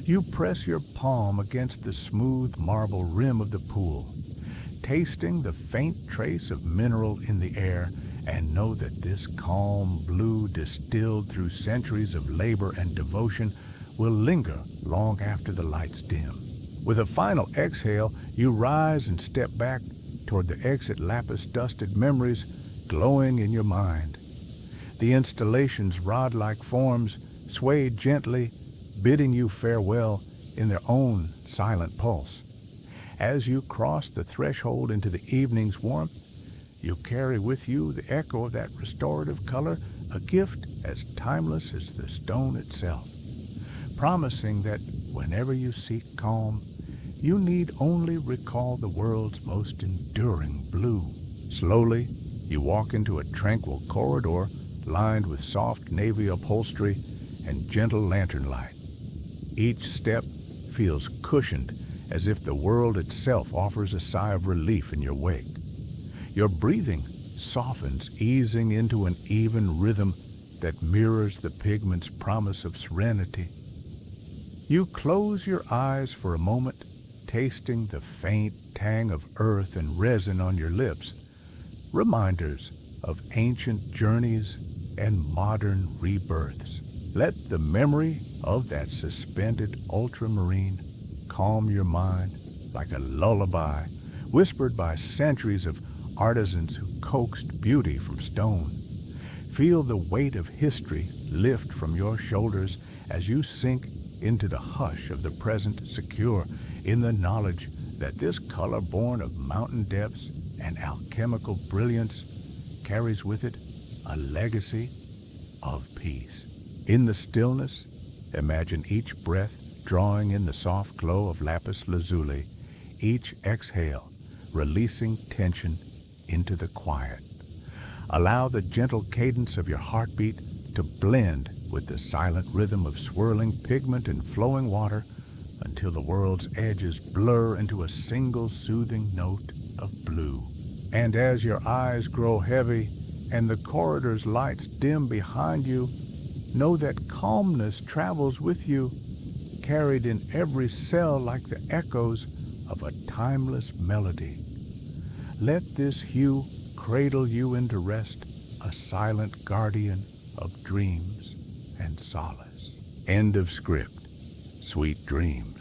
You press your palm against the smooth marble rim of the pool, tasting the faint trace of mineral in the air, and know that this calm blue, distilled through centuries of labor and devotion, will linger long after the lights dim. With a final exhale, you rise and step back toward the exit lapis-dusted memories glowing in your mind. The installation's rod-like forms sway gently, bidding you farewell in their own silent pulse. As you cross the threshold into the evening's warmth, you carry with you the echo of that restorative color, a gift as timeless as the stone itself, promising that whenever you seek calm, you need only recall the world's most enduring blue. Slowly, you walk into a tranquil corridor lined with soft navy upholstery and gentle lantern light. Each step feels cushioned, as if the world itself offers a sigh of relief in your wake. Your breathing softens, easing into an even rhythm that mirrors the pigment's promise of serenity. You close your eyes for a moment, tasting the faint tang of earth and resin on your lips, reminders of ancient journeys and modern rebirths. Let the memory of that suspended ultramarine calm your mind like a lullaby whispered by centuries of artisans who coaxed beauty from stone. Feel the weight of history lift from your shoulders as you sink into the hush of the present, secure in the knowledge that this color born of mountain depths and alchemical brilliance carries with it a legacy of peace. In the stillness, imagine each breath drawing in the soft glow of lapis lazuli, each exhale releasing tension into the quiet. Allow the gentle cadence of your heartbeat to blend with the silent rhythm of swirling pigment and flowing water until the world's edges blur into a single soothing note of blue. And as your eyes grow heavy and the corridor's lights dim behind you, know that calmness travels with you, carried in every cell like the echoes of a timeless melody. Let this hue cradle you into rest, a silent guardian of dreams and solace. End of script. Sweet dreams.